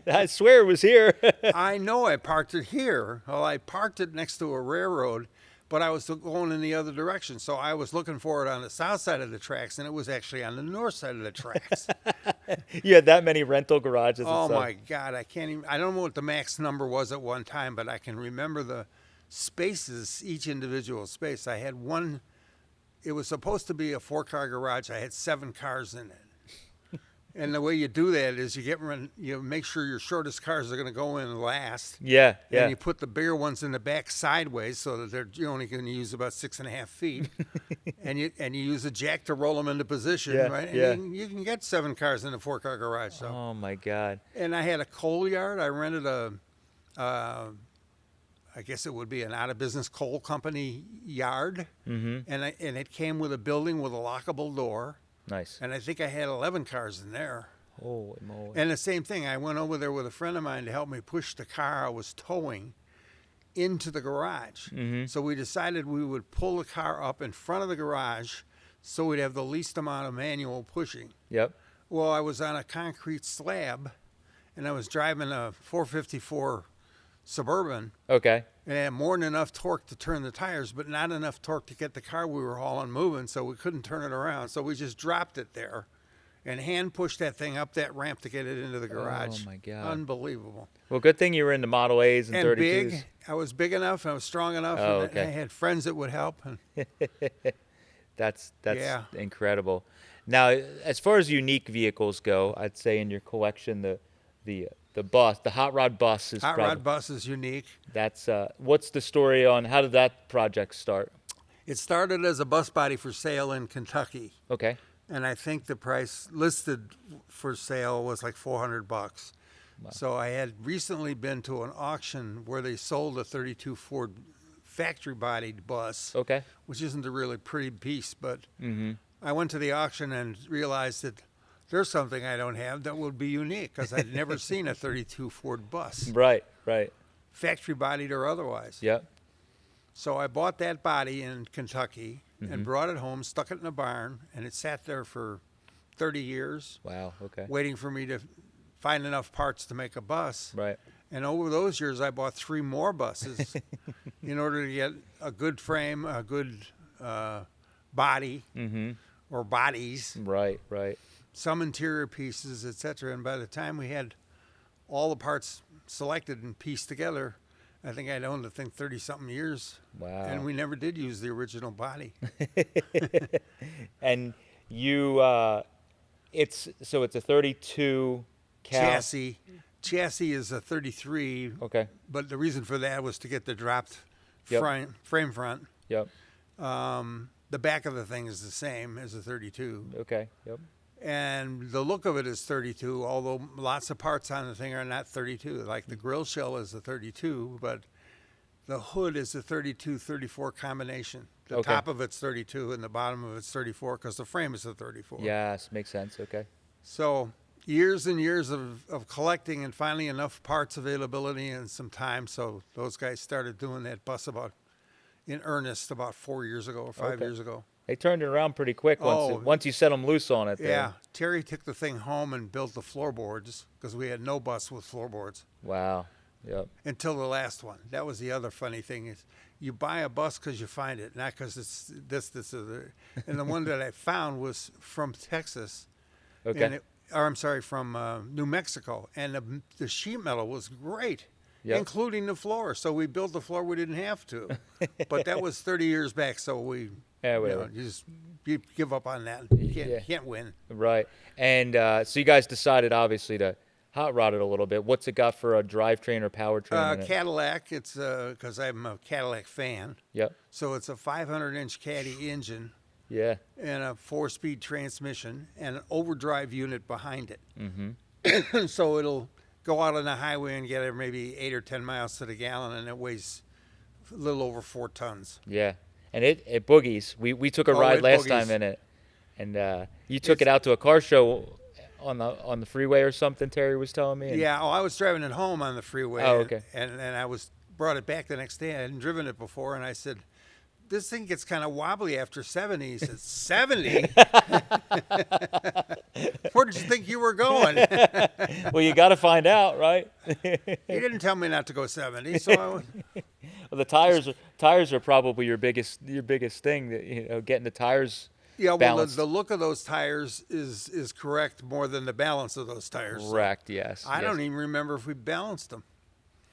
I swear it was here. I know I parked it here. Well, I parked it next to a railroad, but I was going in the other direction. So I was looking for it on the south side of the tracks, and it was actually on the north side of the tracks. You had that many rental garages. Oh and stuff. my God, I can't even. I don't know what the max number was at one time, but I can remember the spaces, each individual space. I had one. It was supposed to be a 4-car garage. I had 7 cars in it. And the way you do that is you make sure your shortest cars are going to go in last. Yeah, yeah. And you put the bigger ones in the back sideways so that you're only going to use about 6.5 feet. and you use a jack to roll them into position, Yeah, right? And yeah. you can get 7 cars in a 4-car garage. So. Oh my God. And I had a coal yard. I rented I guess it would be an out-of-business coal company yard. Mm-hmm. And it came with a building with a lockable door. Nice. And I think I had 11 cars in there. Holy moly. And the same thing, I went over there with a friend of mine to help me push the car I was towing into the garage. Mm-hmm. So we decided we would pull the car up in front of the garage so we'd have the least amount of manual pushing. Yep. Well, I was on a concrete slab, and I was driving a 454 Suburban, Okay. and it had more than enough torque to turn the tires, but not enough torque to get the car we were hauling moving, so we couldn't turn it around. So we just dropped it there and hand pushed that thing up that ramp to get it into the garage. Oh my God. Unbelievable. Well, good thing you were into Model A's and, And 32s. big. I was big enough, and I was strong enough, Oh, and okay. I had friends that would help. And That's Yeah. incredible. Now, as far as unique vehicles go, I'd say in your collection the bus, the hot rod bus is Hot probably, Rod Bus is unique. that's what's the story on how did that project start? It started as a bus body for sale in Kentucky. Okay. And I think the price listed for sale was like $400. Wow. So I had recently been to an auction where they sold a 32 Ford factory bodied bus, Okay. which isn't a really pretty piece, but Mm-hmm. I went to the auction and realized that there's something I don't have that would be unique because I'd never seen a 32 Ford bus, Right. Right. factory bodied or otherwise. Yep. So I bought that body in Kentucky Mm-hmm. and brought it home, stuck it in a barn, and it sat there for 30 years. Wow. Okay. Waiting for me to find enough parts to make a bus. Right. And over those years, I bought 3 more buses in order to get a good frame, a good body Mm-hmm. or bodies, Right. Right. some interior pieces, etc. And by the time we had all the parts selected and pieced together, I think I'd owned the thing 30-something years. Wow. And we never did use the original body. And you, it's a 32 cal. Chassis is a 33, Okay. but the reason for that was to get the dropped Yep. frame front. Yep. The back of the thing is the same as a 32. Okay. Yep. And the look of it is 32, although lots of parts on the thing are not 32. Like the grill shell is a 32, but the hood is a 32-34 combination. The Okay. top of it's 32 and the bottom of it's 34 because the frame is a 34. Yes. Makes sense. Okay. So years and years of collecting and finally enough parts availability and some time. So those guys started doing that bus in earnest about 4 years ago or 5 Okay. years ago. They turned it around pretty quick Oh. once you set them loose on it. There. Yeah, Terry took the thing home and built the floorboards because we had no bus with floorboards Wow. Yep. until the last one. That was the other funny thing is you buy a bus because you find it, not because it's this, or the. And the one that I found was from Texas. Okay. And from New Mexico, and the sheet metal was great, Yep. including the floor. So we built the floor. We didn't have to, but that was 30 years back. So Yeah. Whatever. you give up on that. You can't win. Right. And so you guys decided, obviously, to hot rod it a little bit. What's it got for a drivetrain or powertrain in it? Cadillac. It's because I'm a Cadillac fan. Yep. So it's a 500-inch Caddy engine Yeah. and a 4-speed transmission and an overdrive unit behind it. Mm-hmm. So it'll go out on the highway and get maybe 8 or 10 miles to the gallon, and it weighs a little over 4 tons. Yeah. And it boogies. We took a Oh, ride it last boogies. time in it, and you took it out to a car show on the freeway or something. Terry was telling me. And, Yeah, I was driving it home on the freeway. Oh, okay. And I brought it back the next day. I hadn't driven it before, and I said, this thing gets kind of wobbly after 70. He said, 70? Where did you think you were going? Well, you got to find out, right? He didn't tell me not to go 70, so Well, the tires are probably your biggest thing. That, getting the tires. yeah. Well, balanced. the look of those tires is correct more than the balance of those tires. So Correct. Yes. I yes. don't even remember if we balanced them.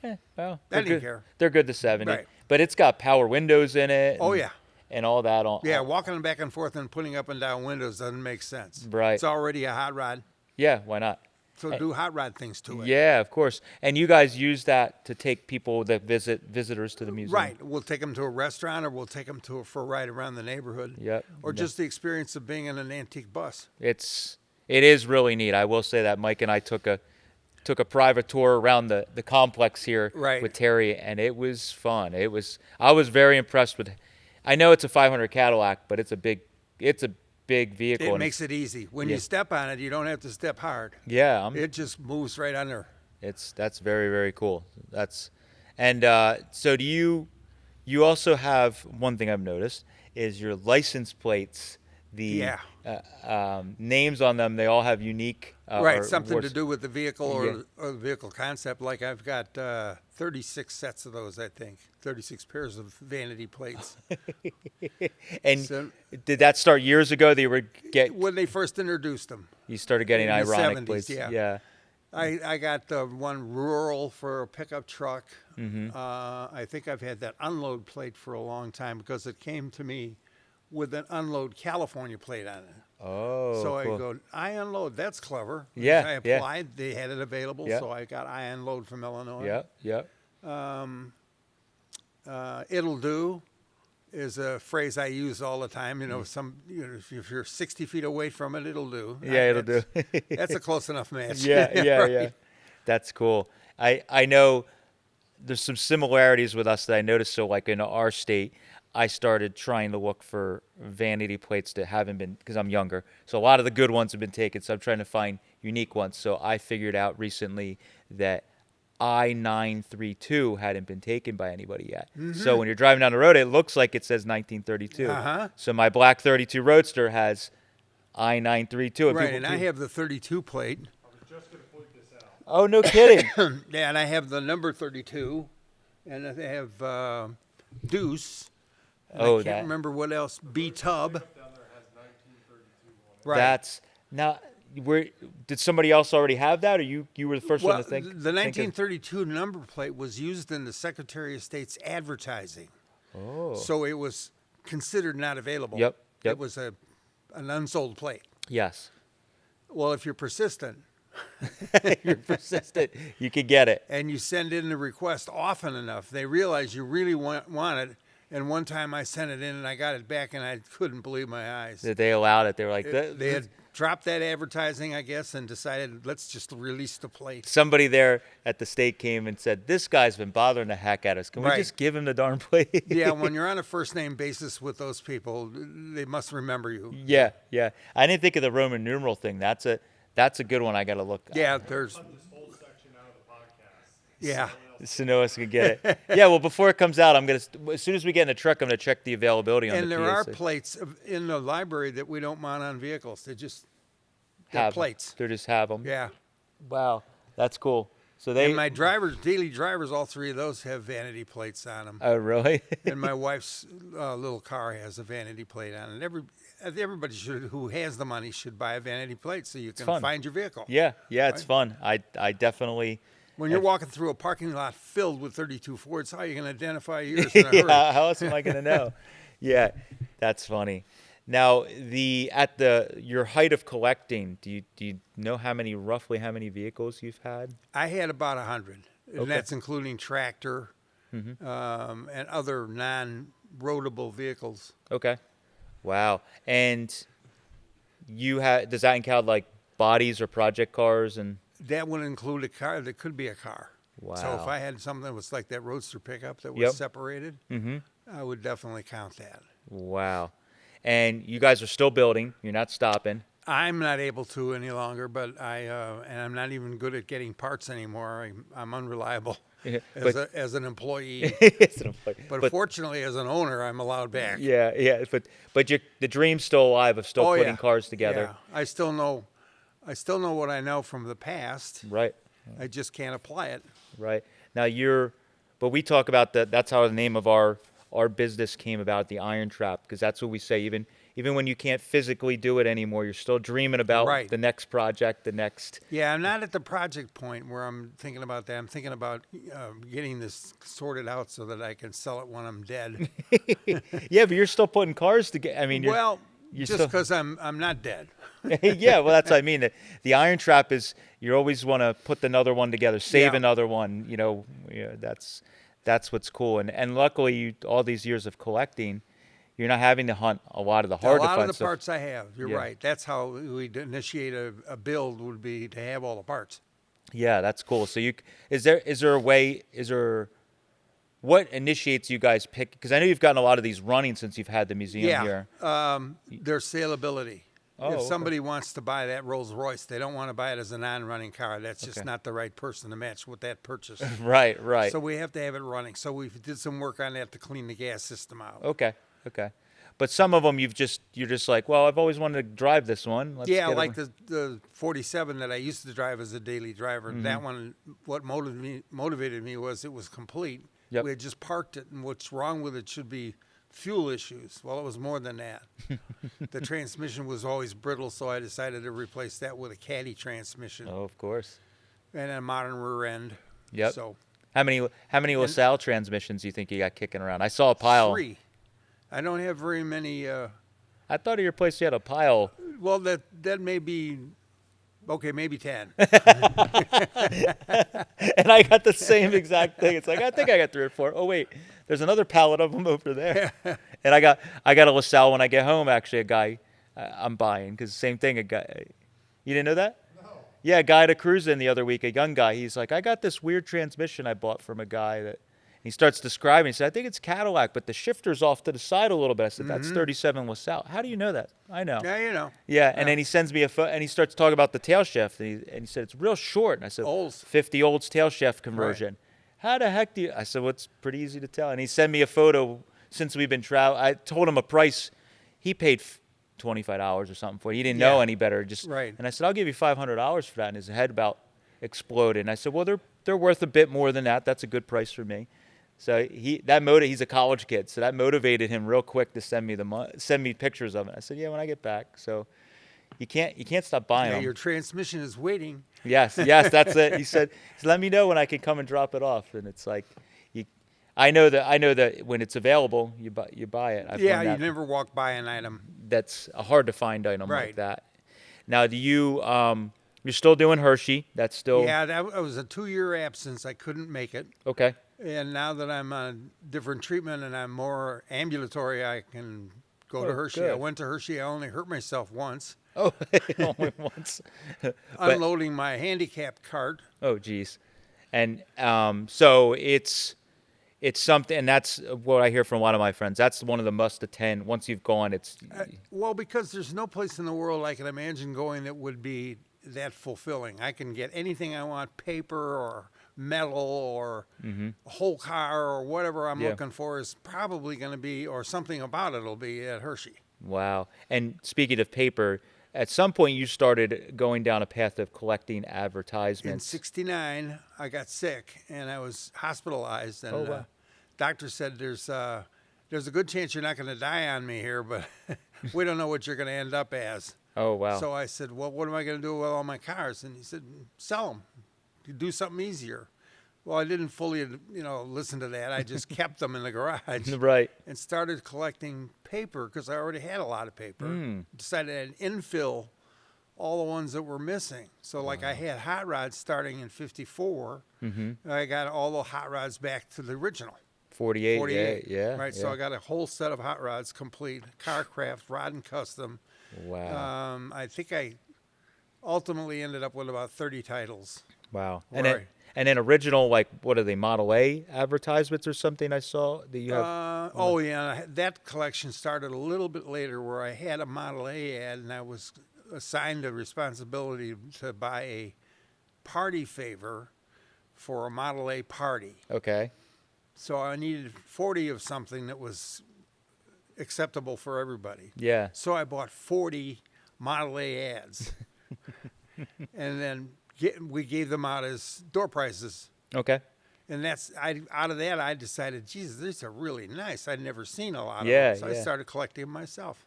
Well, I they're didn't good. care. They're good to 70, Right. but it's got power windows in it. Oh and- yeah, and all that on. yeah. Walking back and forth and putting up and down windows doesn't make sense. Right. It's already a hot rod. Yeah, why not? So do hot rod things to it. Yeah, of course. And you guys use that to take people that visitors to the museum. Right. We'll take them to a restaurant, or we'll take them for a ride around the neighborhood. Yep. Or just the experience of being in an antique bus. It is really neat. I will say that Mike and I took a private tour around the complex here Right. with Terry, and it was fun. I was very impressed with. I know it's a 500 Cadillac, but it's a big vehicle. It makes it easy. When you step on it, you don't have to step hard. Yeah, It just moves right under. that's very, very cool. So do you also have one thing I've noticed is your license plates. The names on them, they all have unique Right, or something to words. do with the vehicle Yeah. or the vehicle concept. Like I've got 36 sets of those, I think. 36 pairs of vanity plates. And So- did that start years ago? They were When they first introduced them. you started getting in the ironic 70s, plates. yeah. I got one rural for a pickup truck. I think I've had that unload plate for a long time because it came to me with an unload California plate on it. Oh, So cool. I go, I unload. That's clever. Yeah, I yeah. applied. They had it available, Yeah. so I got I unload from Illinois. Yeah. It'll do is a phrase I use all the time. If you're 60 feet away from it, it'll do. Yeah, it'll do. That's a close enough match. Yeah. Right. That's cool. I know there's some similarities with us that I noticed. So like in our state, I started trying to look for vanity plates that haven't been, because I'm younger. So a lot of the good ones have been taken. So I'm trying to find unique ones. So I figured out recently that I-932 hadn't been taken by anybody yet. So when you're driving down the road, it looks like it says 1932. Uh-huh. So my black 32 Roadster has I-932. Right, and I have the 32 plate. Oh, no kidding. Yeah, and I have the number 32, and I have Deuce. And Oh, I can't remember what else. B-Tub. Right. That's now. Did somebody else already have that, or you were the first Well, one to think? the 1932 number plate was used in the Secretary of State's advertising. Oh. So it was considered not available. Yep. It was an unsold plate. Yes. Well, if you're persistent You're persistent. You could get it. and you send in the request often enough, they realize you really want it. And one time I sent it in and I got it back and I couldn't believe my eyes. That they allowed it. They were like, They had dropped that advertising, I guess, and decided, let's just release the plate. somebody there at the state came and said, "This guy's been bothering the heck out of us. Can we Right. just give him the darn plate?" Yeah, when you're on a first name basis with those people, they must remember you. Yeah. I didn't think of the Roman numeral thing. That's a good one. I got to look. Yeah, there's. Yeah. So no one can get it. Yeah. Well, before it comes out, as soon as we get in the truck, I'm gonna check the availability on And the there are PAC. plates in the library that we don't mount on vehicles. They're Have 'em. plates. They just have them. Yeah. Wow, that's cool. So they. And my daily drivers, all three of those have vanity plates on them. Oh, really? And my wife's little car has a vanity plate on it. Everybody who has the money should buy a vanity plate so you can fun. find your vehicle. Yeah, it's Right. fun. I definitely. When you're walking through a parking lot filled with 32 Fords, how are you going to identify yours in a hurry? Yeah, how else am I gonna know? Yeah, that's funny. Now, your height of collecting, do you know roughly how many vehicles you've had? I had about 100, and Okay. that's including tractor and other non-roadable vehicles. Okay. Wow. And does that include like bodies or project cars and? That would include a car. That could be a car. So Wow. if I had something that was like that Roadster pickup that was Yep. separated, I would definitely count that. Wow. And you guys are still building. You're not stopping. I'm not able to any longer, but and I'm not even good at getting parts anymore. I'm unreliable as an employee. But fortunately, as an owner, I'm allowed back. Yeah. But the dream's still alive of still Oh, putting yeah. cars together. Yeah. I still know what I know from the past. Right. I just can't apply it. Right. Now but we talk about that's how the name of our business came about, the IronTrap, because that's what we say. Even when you can't physically do it anymore, you're still dreaming about Right. the next project, the next. Yeah, I'm not at the project point where I'm thinking about that. I'm thinking about getting this sorted out so that I can sell it when I'm dead. Yeah, but you're still putting cars together. I mean, Well, just because I'm not dead. Yeah, well, that's what I mean. The IronTrap is you always want to put another one together, save Yeah. another one. That's what's cool. And luckily, all these years of collecting, you're not having to hunt a lot of the A hard to lot of find the stuff. parts I have, you're Yeah. right. That's how we'd initiate a build, would be to have all the parts. Yeah, that's cool. So is there a way, what initiates you guys pick? Because I know you've gotten a lot of these running since you've had the museum Yeah, here. their saleability. Oh, If okay. somebody wants to buy that Rolls Royce, they don't want to buy it as a non-running car. That's just Okay. not the right person to match with that purchase. Right, right. So we have to have it running. So we did some work on that to clean the gas system out. Okay, okay. But some of them you're just like, well, I've always wanted to drive this one. Let's Yeah, get like it. the 47 that I used to drive as a daily driver. Mm-hmm. That one, what motivated me was it was complete. Yep. We had just parked it, and what's wrong with it should be fuel issues. Well, it was more than that. The transmission was always brittle, so I decided to replace that with a caddy transmission Oh, of course. and a modern rear end. Yep. So How many LaSalle transmissions do you think you got kicking around? I saw a pile. 3. I don't have very many. I thought at your place you had a pile. Well, that may be. Okay, maybe 10. And I got the same exact thing. It's like, I think I got 3 or 4. Oh, wait, there's another pallet of them over there. And I got a LaSalle when I get home, actually, a guy I'm buying. Because same thing, a guy. You didn't know that? No. Yeah, a guy at a cruise in the other week, a young guy. He's like, I got this weird transmission I bought from a guy that. He starts describing. He said, I think it's Cadillac, but the shifter's off to the side a little bit. I said, that's 37 LaSalle. How do you know that? I know. Yeah, you know. Yeah, and then he sends me a photo, and he starts talking about the tail shaft, and he said, it's real short. And I said, Olds. 50 Olds tail shaft conversion. How the heck do you? I said, well, it's pretty easy to tell. And he sent me a photo since we've been traveling. I told him a price. He paid $25 or something for it. He didn't know any better. Right. And I said, I'll give you $500 for that. And his head about exploded. And I said, well, they're worth a bit more than that. That's a good price for me. So he's a college kid, so that motivated him real quick to send me pictures of it. I said, yeah, when I get back. So you can't stop buying them. Your transmission is waiting. Yes, that's it. He said, let me know when I can come and drop it off. And it's like, I know that when it's available, you buy it. I've Yeah, learned you that. never walk by an item. That's a hard to find item like Right. that. Now, do you you're still doing Hershey? That's still Yeah, that was a 2-year absence. I couldn't make it. okay. And now that I'm on different treatment and I'm more ambulatory, I can go to Oh, Hershey. good. I went to Hershey. I only hurt myself once, Oh, only once. unloading my handicap cart. Oh, geez. And so it's something, and that's what I hear from a lot of my friends. That's one of the must attend. Once you've gone, it's Well, because there's no place in the world I can imagine going that would be that fulfilling. I can get anything I want, paper or metal or a whole car or whatever I'm Yeah. looking for is probably going to be, or something about it will be at Hershey. wow. And speaking of paper, at some point you started going down a path of collecting In advertisements. '69, I got sick and I was hospitalized. And Oh, wow. doctor said, there's a good chance you're not going to die on me here, but we don't know what you're going to end up as. Oh, wow. So I said, well, what am I going to do with all my cars? And he said, sell them. Do something easier. Well, I didn't fully, listen to that. I just kept them in the garage. Right. And started collecting paper because I already had a lot of paper. Hmm. Decided I'd infill all the ones that were missing. So like I had hot rods starting in '54. Mm-hmm. I got all the hot rods back to the original. 48. 48. Yeah. Right. Yeah. So I got a whole set of hot rods complete. Carcraft, rod and custom. Wow. I think I ultimately ended up with about 30 titles. Wow. Right. And then original, like, what are they, Model A advertisements or something I saw that you have? Oh, yeah. That collection started a little bit later where I had a Model A ad and I was assigned a responsibility to buy a party favor for a Model A party. Okay. So I needed 40 of something that was acceptable for everybody. Yeah. So I bought 40 Model A ads. And then we gave them out as door prizes. Okay. And out of that, I decided, geez, these are really nice. I'd never seen a lot Yeah, of them. So yeah. I started collecting them myself.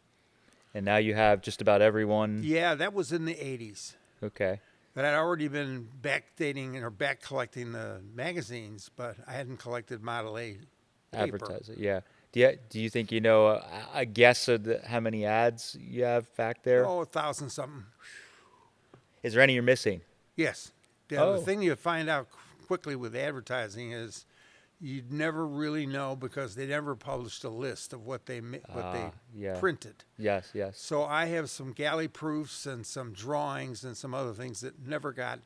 And now you have just about everyone. Yeah, that was in the 80s. Okay. But I'd already been backdating or back collecting the magazines, but I hadn't collected Model A paper. Advertise it. Yeah. Do you think you know a guess of how many ads you have back there? Oh, 1,000 something. Is there any you're missing? Yes. Yeah, the Oh, thing you find out quickly with advertising is you'd never really know because they never published a list of what they yeah. printed. Yes, yes. So I have some galley proofs and some drawings and some other things that never got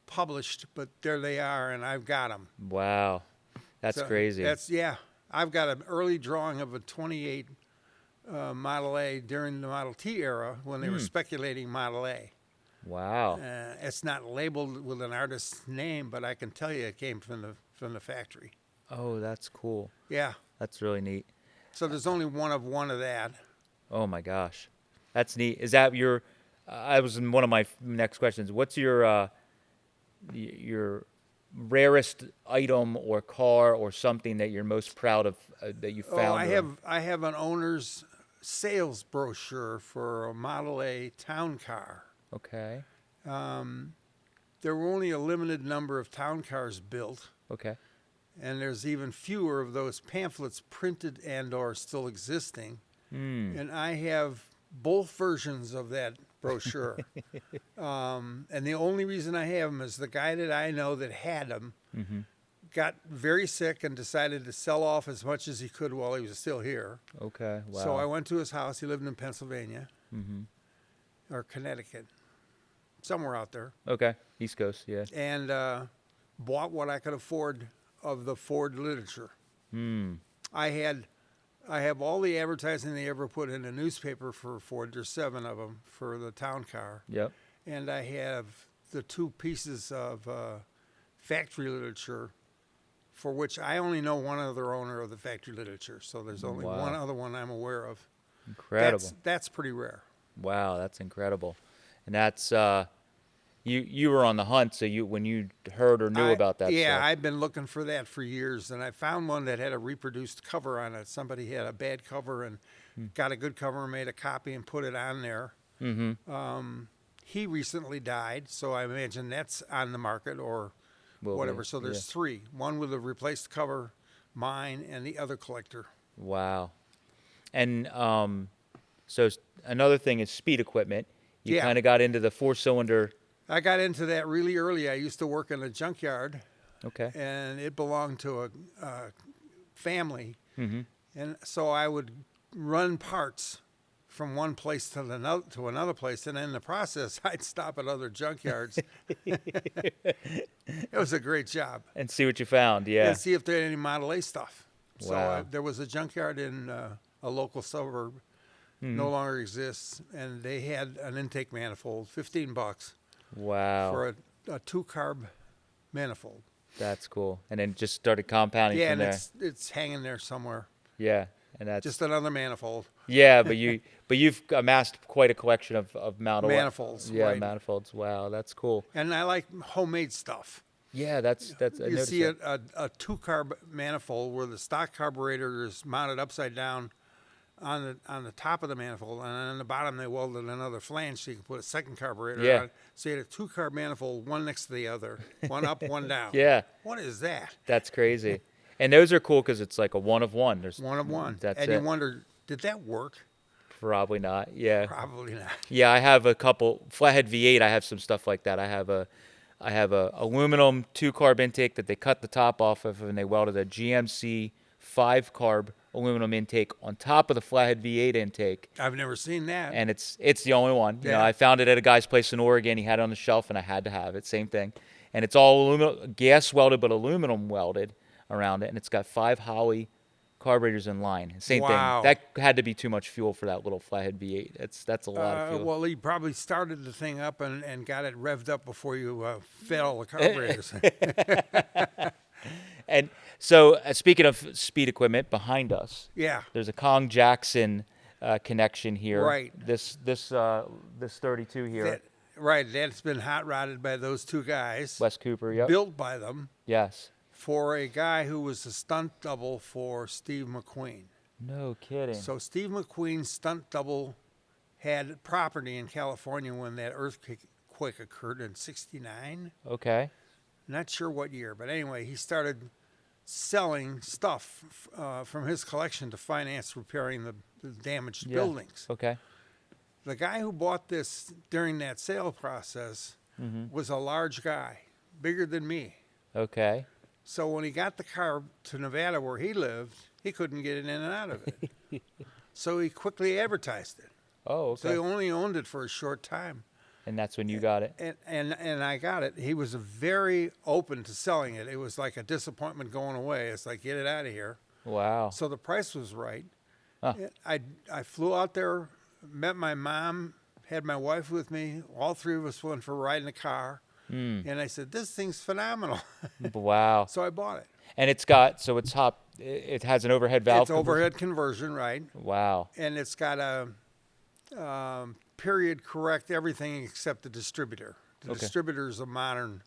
published, but there they are, and I've got them. Wow. That's So crazy. That's yeah. I've got an early drawing of a '28 Model A during the Model T era when they were speculating Model A. Wow. It's not labeled with an artist's name, but I can tell you it came from the factory. Oh, that's cool. Yeah. That's really neat. So there's only one of that. Oh my gosh. That's neat. Is that your I was in one of my next questions. What's your rarest item or car or something that you're most proud of that you found? Oh, I have an owner's sales brochure for a Model A town car. Okay. There were only a limited number of town cars built, Okay. and there's even fewer of those pamphlets printed and or still existing. And I have both versions of that brochure. And the only reason I have them is the guy that I know that had them got very sick and decided to sell off as much as he could while he was still here. Okay. Wow. So I went to his house. He lived in Pennsylvania or Connecticut, somewhere out there, Okay. East Coast, yeah. and bought what I could afford of the Ford literature. I have all the advertising they ever put in the newspaper for Ford. There's 7 of them for the town car. Yep. And I have the 2 pieces of factory literature for which I only know one other owner of the factory literature. So there's only Wow. one other one I'm aware of. Incredible. That's pretty rare. Wow, that's incredible. And that's you were on the hunt, so when you heard or knew about that Yeah, stuff. I've been looking for that for years, and I found one that had a reproduced cover on it. Somebody had a bad cover and got a good cover, made a copy, and put it on there. He recently died, so I imagine that's on the market or Will be, whatever. So there's 3: one with a replaced cover, mine, and the other collector. Wow. And so another thing is speed equipment. You Yeah. kind of got into the 4-cylinder. I got into that really early. I used to work in a junkyard, Okay. and it belonged to a family. And so I would run parts from one place to another place, and in the process, I'd stop at other junkyards. It was a great job. And see what you found. Yeah. And see if there any Model A stuff. So Wow. there was a junkyard in a local suburb, no longer exists, and they had an intake manifold, $15 Wow. for a 2-carb manifold. That's cool. And then just started compounding Yeah, from and there. it's hanging there somewhere. Yeah. And that's Just another manifold. yeah, but you've amassed quite a collection of Manifolds, Yeah, right. manifolds. Wow, that's cool. And I like homemade stuff. Yeah, that's I You noticed see that. a 2-carb manifold where the stock carburetor is mounted upside down on the top of the manifold, and on the bottom they welded another flange so you can put a second carburetor Yeah. on. So you had a 2-carb manifold, one next to the other, one up, one down. Yeah. What is that? That's crazy. And those are cool because it's like a one of one. There's One of one. That's and it. you wonder, did that work? Probably not. Yeah. Probably not. Yeah, I have a couple flathead V8. I have some stuff like that. I have a aluminum 2-carb intake that they cut the top off of, and they welded a GMC 5-carb aluminum intake on top of the flathead V8 intake. I've never seen that. And it's the only one. You know, Yeah. I found it at a guy's place in Oregon. He had it on the shelf, and I had to have it. Same thing. And it's all aluminum, gas welded, but aluminum welded around it, and it's got 5 Holley carburetors in line. Same Wow. thing. That had to be too much fuel for that little flathead V8. That's a lot of fuel. Well, he probably started the thing up and got it revved up before you fed all the carburetors. And so, speaking of speed equipment, behind us, Yeah. there's a Kong Jackson connection here. Right. This 32 here, Right. That's been hot rodded by those 2 guys. Wes Cooper. Yep. Built by them Yes. for a guy who was a stunt double for Steve McQueen. No kidding. So Steve McQueen's stunt double had property in California when that earthquake occurred in '69. Okay. Not sure what year, but anyway, he started selling stuff from his collection to finance repairing the damaged buildings. Okay. The guy who bought this during that sale process was a large guy, bigger than me. Okay. So when he got the car to Nevada where he lived, he couldn't get it in and out of it. So he quickly advertised it. Oh, okay. So he only owned it for a short time. And that's when you got it. And I got it. He was very open to selling it. It was like a disappointment going away. It's like, get it out of here. Wow. So the price was right. Huh. I flew out there, met my mom, had my wife with me. All three of us went for a ride in the car. And I said, this thing's phenomenal. Wow. So I bought it. And it's got, so it's hop, it has an overhead valve. It's overhead conversion, right? Wow. And it's got a period correct everything except the distributor. The distributor is a modern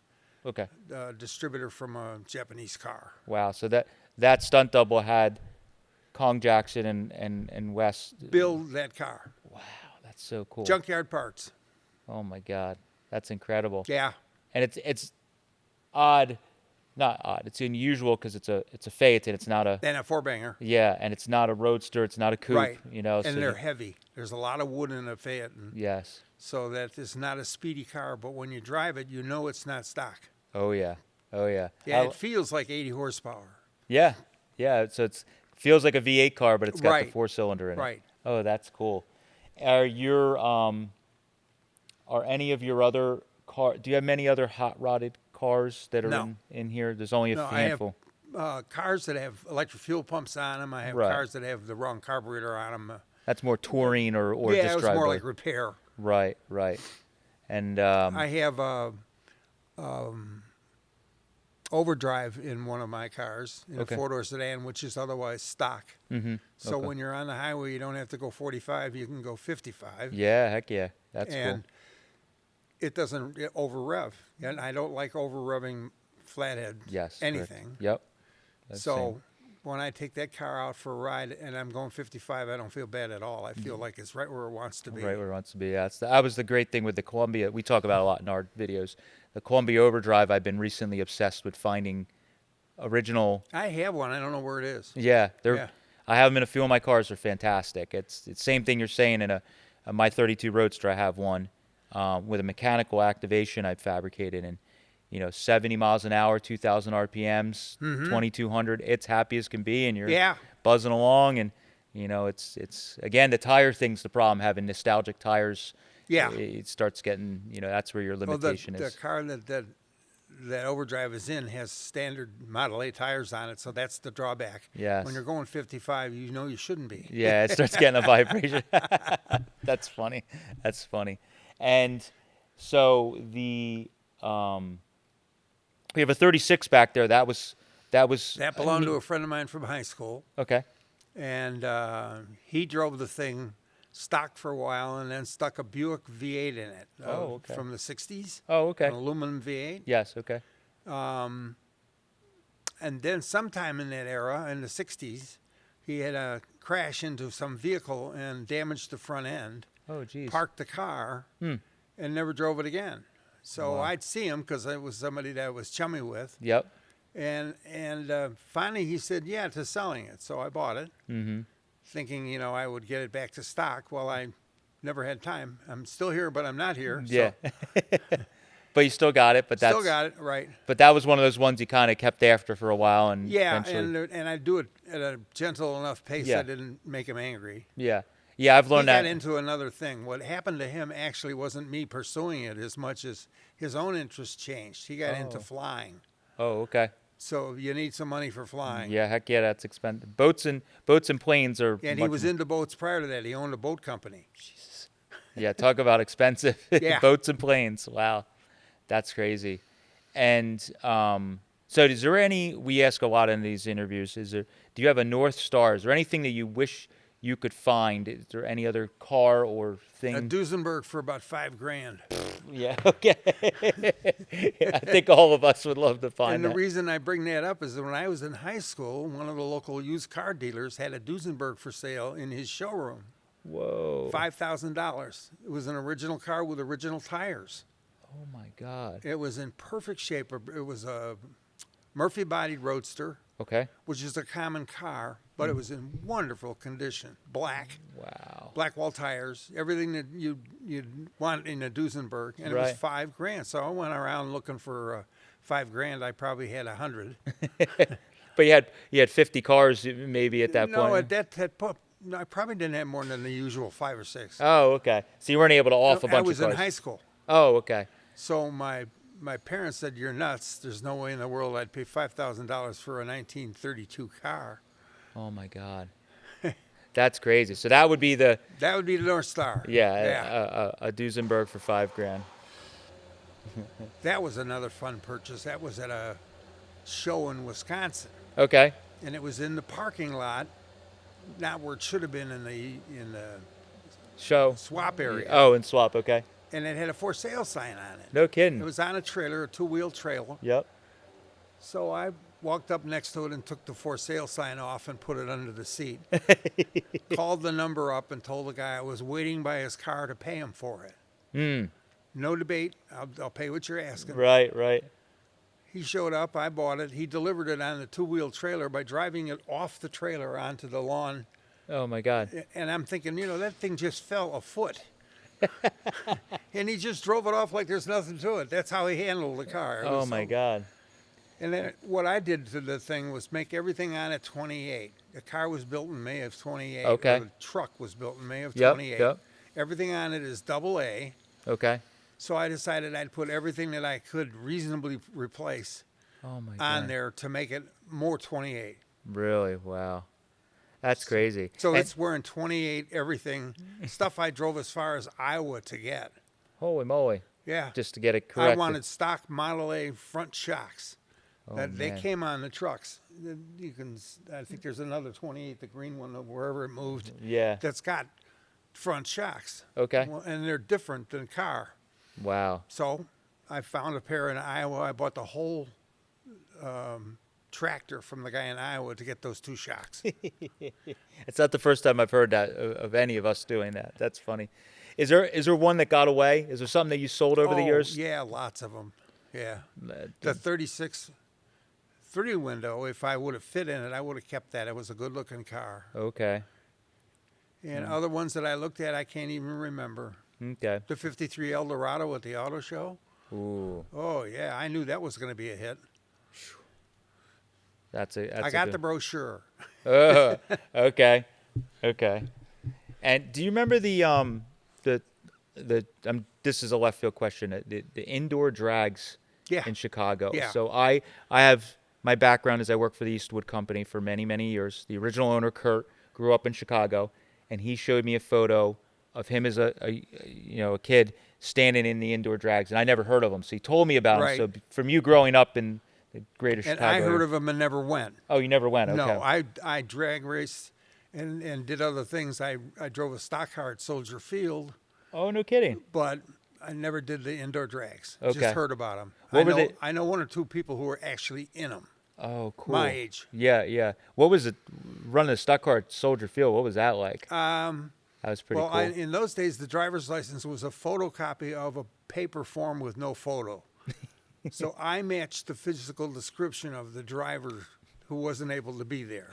distributor from a Japanese car. Wow. So that stunt double had Kong Jackson and Wes build that car. Wow, that's so cool. Junkyard parts. Oh my God, that's incredible. Yeah. And it's odd, not odd. It's unusual because it's a Phaeton. It's not a four banger. Yeah, and it's not a roadster. It's not a coupe. Right. You know. And they're heavy. There's a lot of wood in a Phaeton. Yes. So that it's not a speedy car, but when you drive it, you know it's not stock. Oh yeah. Oh yeah. Yeah, it feels like 80 horsepower. Yeah. Yeah. So it feels like a V8 car, but it's got the 4-cylinder in it. Right. Oh, that's cool. Are any of your other do you have many other hot rodded cars that are in here? There's only a handful. I have cars that have electric fuel pumps on them. I have cars that have the wrong carburetor on them. That's more touring or yeah, just it was driveway. more like repair. Right, right. And I have overdrive in one of my cars in a four-door sedan, which is otherwise stock. So when you're on the highway, you don't have to go 45; you can go 55. Yeah, heck yeah, that's and it doesn't over rev, and I don't like over revving flathead. Yes, anything. Correct. Yep. That's so when I take that car out for a ride and I'm going 55, I don't feel bad at all. I feel like it's right where it wants to be. Right where it wants to be. Yeah, that was the great thing with the Columbia. We talk about a lot in our videos. The Columbia Overdrive. I've been recently obsessed with finding original. I have one. I don't know where it is. Yeah, I have them in a few of my cars. They're fantastic. It's the same thing you're saying in my 32 Roadster. I have one with a mechanical activation I've fabricated and 70 miles an hour, 2,000 RPMs, 2,200. It's happy as can be, and you're buzzing along. And it's again the tire thing's the problem. Having nostalgic tires, it starts getting that's where your limitation is. The car that Overdrive is in has standard Model A tires on it, so that's the drawback. Yes. When you're going 55, you shouldn't be. Yeah, it starts getting a vibration. That's funny. That's funny. And so we have a 36 back there. That belonged to a friend of mine from high school. Okay. And he drove the thing stock for a while and then stuck a Buick V8 in it. From the 60s. Oh, okay. An aluminum V8. Yes, okay. And then sometime in that era, in the 60s, he had a crash into some vehicle and damaged the front end. Oh, geez. Parked the car and never drove it again. So I'd see him because it was somebody that I was chummy with. Yep. And finally he said, yeah, to selling it. So I bought it, thinking, I would get it back to stock. Well, I never had time. I'm still here, but I'm not here. Yeah. So. But you still got it. But still got it, right. But that was one of those ones you kind of kept after for a while. And eventually... and I do it at a gentle enough pace that didn't make him angry. Yeah. Yeah, I've learned that. He got into another thing. What happened to him actually wasn't me pursuing it as much as his own interest changed. He got into flying. Oh, okay. So you need some money for flying. Yeah, heck yeah, that's expensive. Boats and planes are. And he was into boats prior to that. He owned a boat company. Jesus. Yeah, talk about expensive. Yeah. Boats and planes. Wow, that's crazy. And so, is there any? We ask a lot in these interviews. Do you have a North Star? Is there anything that you wish you could find? Is there any other car or thing? A Duesenberg for about $5,000. Yeah, okay. I think all of us would love to find that. And the reason I bring that up is that when I was in high school, one of the local used car dealers had a Duesenberg for sale in his showroom. Whoa. $5,000. It was an original car with original tires. Oh, my God. It was in perfect shape. It was a Murphy-bodied roadster. Okay. which is a common car, but it was in wonderful condition. Wow. Black wall tires, everything that you'd want in a Duesenberg, and it was Right. $5,000. So I went around looking for $5,000. I probably had 100. But you had 50 cars maybe at that No, point. at that point, no, I probably didn't have more than the usual 5 or 6. Oh, okay. So you weren't able to off a I bunch was of cars. in high school, Oh, okay. so my parents said, "You're nuts. There's no way in the world I'd pay $5,000 for a 1932 car." Oh my God. That's crazy. So that would be the That would be the North Star. a Duesenberg for $5,000. That was another fun purchase. That was at a show in Wisconsin, Okay. and it was in the parking lot, not where it should have been in the Show. swap area. Oh, and swap. Okay. And it had a for sale sign on it. No kidding. It was on a trailer, a 2-wheel trailer. Yep. So I walked up next to it and took the for sale sign off and put it under the seat. Called the number up and told the guy I was waiting by his car to pay him for it. No debate. I'll pay what you're asking. Right. Right. He showed up. I bought it. He delivered it on the 2-wheel trailer by driving it off the trailer onto the lawn. Oh my God. And I'm thinking, that thing just fell a foot. And he just drove it off like there's nothing to it. That's how he handled the car. It Oh was my so- God. And then what I did to the thing was make everything on at 28. The car was built in May of 28. Okay. Or the truck was built in May of Yep, 28. yep. Everything on it is double A. Okay. So I decided I'd put everything that I could reasonably replace Oh my on God. there to make it more 28. Really? Wow. That's crazy. So And- it's wearing 28 everything, stuff I drove as far as Iowa to get. holy moly. Yeah. Just to get it corrected. I wanted stock Model A front shocks. Oh, They man. came on the trucks. You can. I think there's another 28, the green one, wherever it moved. Yeah. That's got front shocks. Okay. Well, and they're different than car. Wow. So I found a pair in Iowa. I bought the whole tractor from the guy in Iowa to get those 2 shocks. It's not the first time I've heard that of any of us doing that. That's funny. Is there one that got away? Is there something that you sold over the years? Yeah, lots of them. Yeah. Uh, The 36 3 window, if I would have fit in it, I would have kept that. It was a good looking car. Okay. And other ones that I looked at, I can't even remember. Okay. The 53 Eldorado at the auto show. Ooh, Oh, yeah. I knew that was going to be a hit. that's I got the brochure. Oh, okay. Okay. And do you remember this is a left field question, the indoor drags Yeah. in Chicago? Yeah. So I have, my background is I worked for the Eastwood Company for many, many years. The original owner, Kurt, grew up in Chicago, and he showed me a photo of him as a kid standing in the indoor drags, and I never heard of them. So he told me about Right. them. So from you growing up in the greater And Chicago I heard area- of them and never went. Oh, you never went? Okay. No, I drag raced and did other things. I drove a stock car at Soldier Field, Oh, no kidding. but I never did the indoor drags. Okay. Just heard about them. What were they- I know 1 or 2 people who were actually in them. Oh, cool. My age. Yeah, yeah. What was it running a stock car at Soldier Field? What was that like? That was pretty Well, cool. in those days, the driver's license was a photocopy of a paper form with no photo. So I matched the physical description of the driver who wasn't able to be there.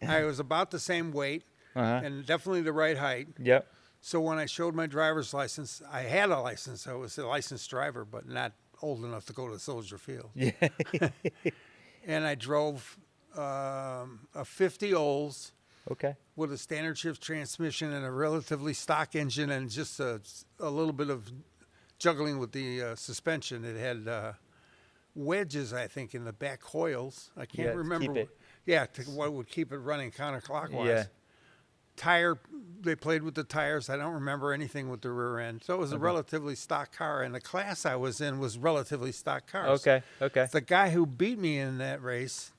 I was about the same weight Uh-huh. and definitely the right height. Yep. So when I showed my driver's license, I had a license. I was a licensed driver, but not old enough to go to Soldier Field. Yeah. And I drove a 50 Olds Okay. with a standard shift transmission and a relatively stock engine and just a little bit of juggling with the suspension. It had wedges, I think, in the back coils. I Yeah, can't to remember. keep it- Yeah, what would keep it running counterclockwise. Yeah. Tire, they played with the tires. I don't remember anything with the rear end. So it was a relatively stock car, and the class I was in was relatively stock cars. Okay. Okay. The guy who beat me in that race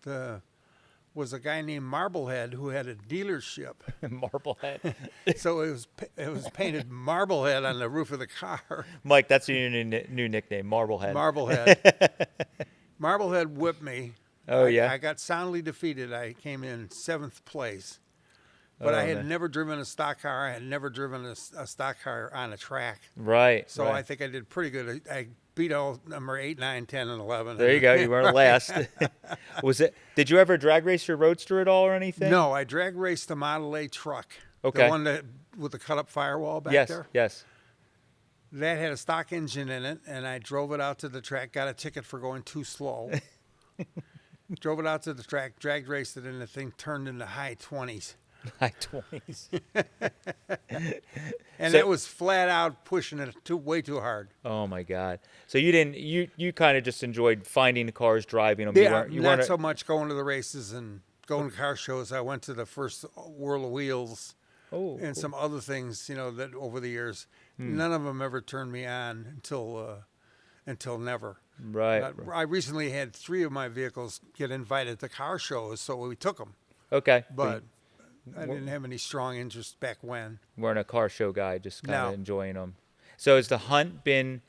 was a guy named Marblehead who had a dealership. Marblehead. So it was painted Marblehead on the roof of the car. Mike, that's your new nickname, Marblehead. Marblehead. Marblehead whipped me. Oh, yeah? I got soundly defeated. I came in 7th place. But Oh, I had man. never driven a stock car. I had never driven a stock car on a track. Right. So right. I think I did pretty good. I beat all number 8, 9, 10, and 11. There you go. You weren't last. Was it? Did you ever drag race your Roadster at all or anything? No, I drag raced the Model A truck. Okay. The one that with the cut up firewall back Yes. there. Yes. That had a stock engine in it, and I drove it out to the track, got a ticket for going too slow. Drove it out to the track, drag raced it, and the thing turned into high 20s. High 20s. And So- it was flat out pushing it way too hard. Oh my God. So you didn't. You kind of just enjoyed finding the cars, driving them. Yeah, You not weren't. so much going to the races and going to car shows. I went to the first World of Wheels Oh. and some other things, that over the years, none of them ever turned me on until never. Right. I recently had 3 of my vehicles get invited to car shows, so we took them. Okay. But I didn't have any strong interest back when. You weren't a car show guy, just kind of No. enjoying them. So has the hunt been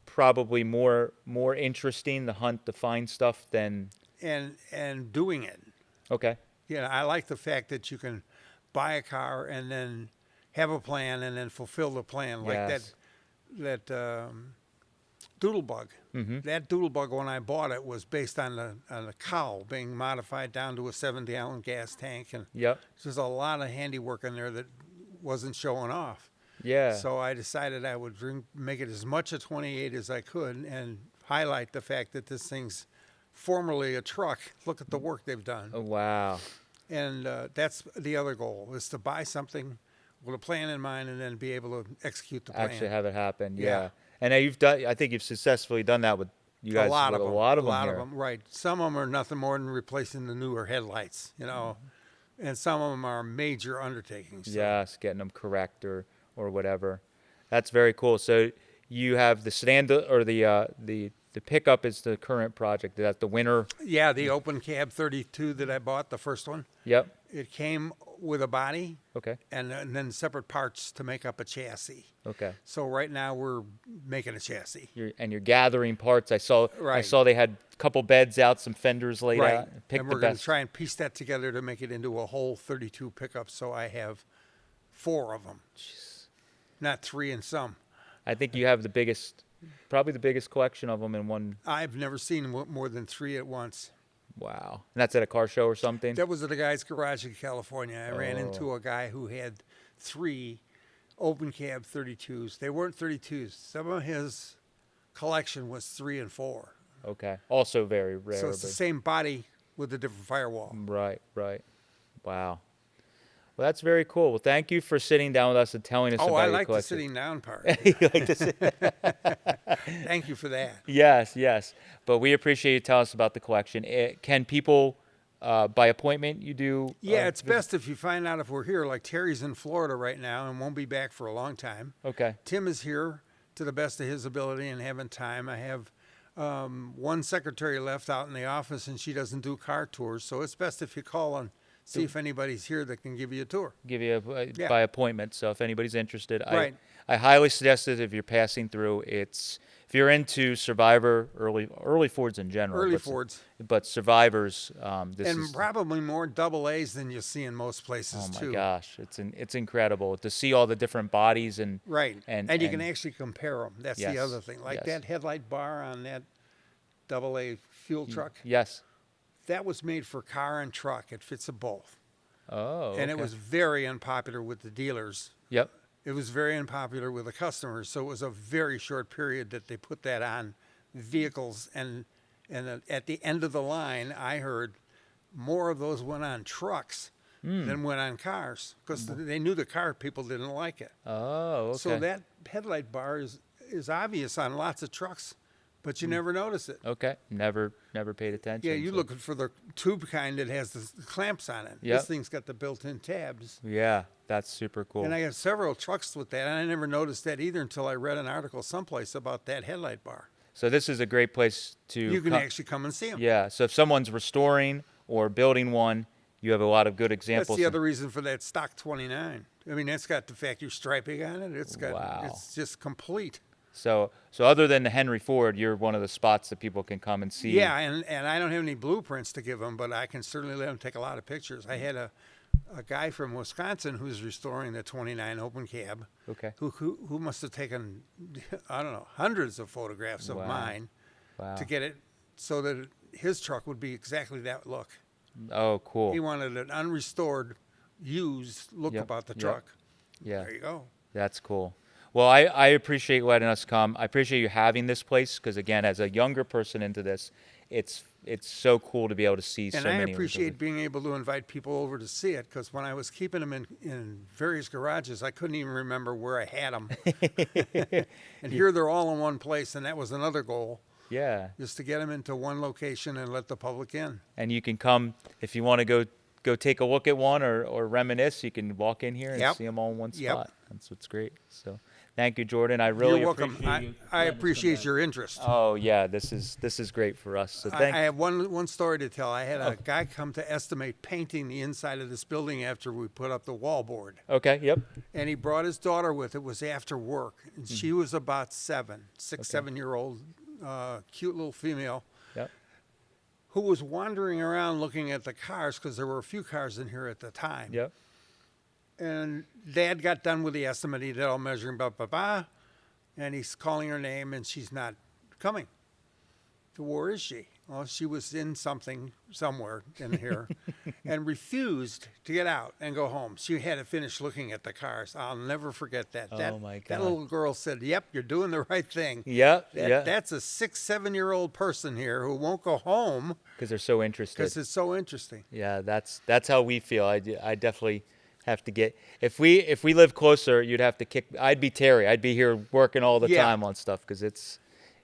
probably more interesting, the hunt to find stuff than? And doing it. Okay. I like the fact that you can buy a car and then have a plan and then fulfill the plan, like Yes. that Doodlebug. Mm-hmm. That Doodlebug, when I bought it, was based on the cowl being modified down to a 70-gallon gas tank, and Yep. there's a lot of handiwork in there that wasn't showing off. Yeah. So I decided I would make it as much a 28 as I could and highlight the fact that this thing's formerly a truck. Look at the work they've done. Oh, wow. And that's the other goal, is to buy something with a plan in mind and then be able to execute the plan. Actually have it happen. Yeah. Yeah. And now I think you've successfully done that with you guys. a lot with of them. A lot of a them lot here. of them, right. Some of them are nothing more than replacing the newer headlights, and some of them are major undertakings. So. Yes, getting them correct or whatever. That's very cool. So you have the sedan or the pickup is the current project. That's the winter. Yeah, the open cab 32 that I bought, the first one, Yep. it came with a body Okay. and then separate parts to make up a chassis. Okay. So right now we're making a chassis. You're gathering parts. I saw Right. they had a couple beds out, some fenders laid out. Pick And the we're going to best. try and piece that together to make it into a whole 32 pickup. So I have 4 of them, not 3 in some. I think you have probably the biggest collection of them in one. I've never seen more than 3 at once. Wow. And that's at a car show or something. That was at a guy's garage in California. I ran Oh. into a guy who had 3 open cab 32s. They weren't 32s. Some of his collection was 3 and 4. Okay. Also very rare. So it's the but- same body with a different firewall. Right. Wow. Well, that's very cool. Well, thank you for sitting down with us and telling us Oh, about I your like the collection. sitting down part. You like to sit- Thank you for that. Yes. But we appreciate you telling us about the collection. Can people, by appointment, you do? Yeah, it's best if you find out if we're here. Like Terry's in Florida right now and won't be back for a long time. Okay. Tim is here to the best of his ability and having time. I have one secretary left out in the office, and she doesn't do car tours. So it's best if you call and see if anybody's here that can give you a tour. Give you Yeah. by appointment. So if anybody's interested, Right. I highly suggest it if you're passing through. If you're into Survivor, early Fords in general. Early but, Fords. But Survivors, this And is. probably more double A's than you see in most places, Oh my too. gosh, it's incredible to see all the different bodies and Right. and And you can actually compare them. That's Yes, the other thing. Like yes. that headlight bar on that double A fuel truck, yes. that was made for car and truck. It fits them both. Oh, And it okay. was very unpopular with the dealers. Yep. It was very unpopular with the customers. So it was a very short period that they put that on vehicles. And at the end of the line, I heard more of those went on trucks than went on cars because they knew the car people didn't like it. Oh, okay. So that headlight bar is obvious on lots of trucks, but you never notice it. Okay. Never paid attention. Yeah, you're so- looking for the tube kind that has the clamps on it. Yep. This thing's got the built-in tabs. Yeah, that's super cool. And I have several trucks with that, and I never noticed that either until I read an article someplace about that headlight bar. So this is a great place to. You can come- actually come and see them. Yeah. So if someone's restoring or building one, you have a lot of good That's examples. the other reason for that stock 29. I mean, that's got the factory striping on it. It's got, Wow. it's just complete. So other than the Henry Ford, you're one of the spots that people can come and see. Yeah, and I don't have any blueprints to give them, but I can certainly let them take a lot of pictures. I had a a guy from Wisconsin who's restoring the 29 open cab, Okay. who must have taken, I don't know, hundreds of photographs of Wow. mine Wow. to get it so that his truck would be exactly that look. Oh, cool. He wanted an unrestored, used look Yep, about the yep. truck. Yeah. There you go. That's cool. Well, I appreciate letting us come. I appreciate you having this place because, again, as a younger person into this, it's so cool to be able to see so And I many. appreciate being able to invite people over to see it, because when I was keeping them in various garages, I couldn't even remember where I had them. And here they're all in one place, and that was another goal, Yeah. just to get them into one location and let the public in. And you can come if you want to go take a look at one or reminisce. You can walk in here and Yep. see them all in one Yep. spot. That's what's great. So, thank you, Jordan. I really You're welcome. appreciate you. I letting us come appreciate back. your interest. Oh yeah, this is great for us. So I thank. have one story to tell. I had a guy come to estimate painting the inside of this building after we put up the wallboard. Okay. Yep. And he brought his daughter with. It was after work. And she was about 6, Okay. 7-year-old, cute little female, Yep. who was wandering around looking at the cars, because there were a few cars in here at the time. Yep. And Dad got done with the estimate. He did all measuring, and he's calling her name, and she's not coming. So where is she? Well, she was in somewhere in here, and refused to get out and go home. She had to finish looking at the cars. I'll never forget that. Oh, my That God. little girl said, "Yep, you're doing the right thing." Yep. Yeah. That's a 6, 7-year-old person here who won't go home Because they're so interested. because it's so interesting. Yeah, that's how we feel. I definitely have to get if we live closer, you'd have to kick. I'd be Terry. I'd be here working all the Yeah. time on stuff because it's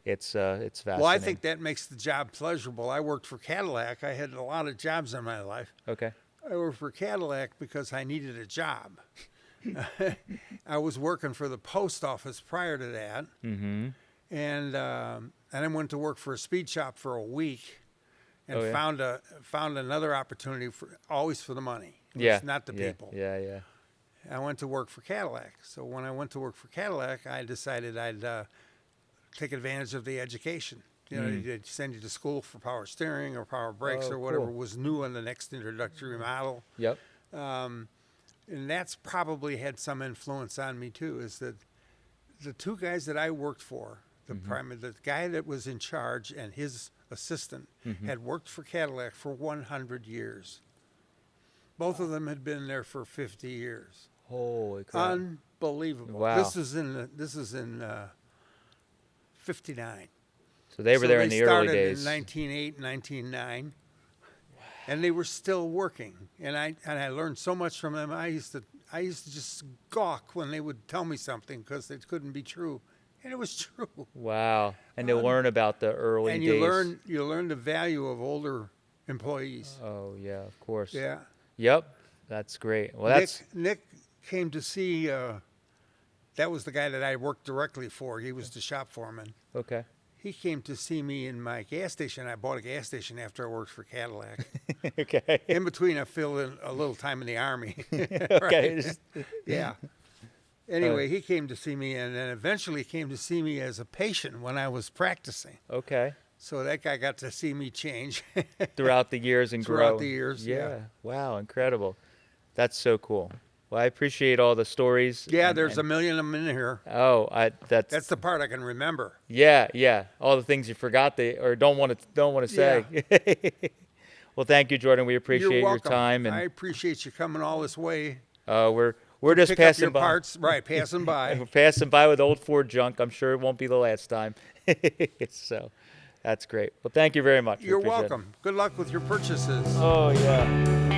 fascinating. Well, I think that makes the job pleasurable. I worked for Cadillac. I had a lot of jobs in my life. Okay. I worked for Cadillac because I needed a job. I was working for the post office prior to that, Mm-hmm. and I went to work for a speed shop for a week, and Oh, yeah. found another opportunity always for the money. It was Yeah. not the yeah, people. Yeah. Yeah. I went to work for Cadillac. So when I went to work for Cadillac, I decided I'd take advantage of the education. You know, they'd send you to school for power steering or power brakes Oh, or whatever cool. was new on the next introductory model. Yep. And that's probably had some influence on me too, is that the two guys that I worked for, the guy that was in charge and his assistant had worked for Cadillac for 100 years. Both of them had been there for 50 years. Holy crap. Unbelievable. Wow. This is in 59. So they were there in the early They days. started in 1908, 1909, and they were still working. And I learned so much from them. I used to just gawk when they would tell me something because it couldn't be true, and it was true. Wow. And to learn about the early And days. you learn the value of older employees. Oh yeah, of course. Yeah. Yep. That's great. Well, that's Nick came to see. That was the guy that I worked directly for. He was the shop foreman. okay. He came to see me in my gas station. I bought a gas station after I worked for Cadillac. Okay. In between, I filled in a little time in the Army. Okay. Right? Yeah. Anyway, he came to see me, and then eventually came to see me as a patient when I was practicing. Okay. So that guy got to see me change. Throughout the years and grow. Throughout the years, Yeah. yeah. Wow. Incredible. That's so cool. Well, I appreciate all the stories. Yeah, there's a million of them in here. Oh, That's the part I can remember. yeah. All the things you forgot or don't want to say. Well, thank you, Jordan. We appreciate You're your welcome. time, I and appreciate you coming all this way. we're just Pick up passing your by. parts, right? Passing by. We're passing by with old Ford junk. I'm sure it won't be the last time. So, that's great. Well, thank you very much. We You're appreciate it. welcome. Good luck with your purchases. Oh yeah.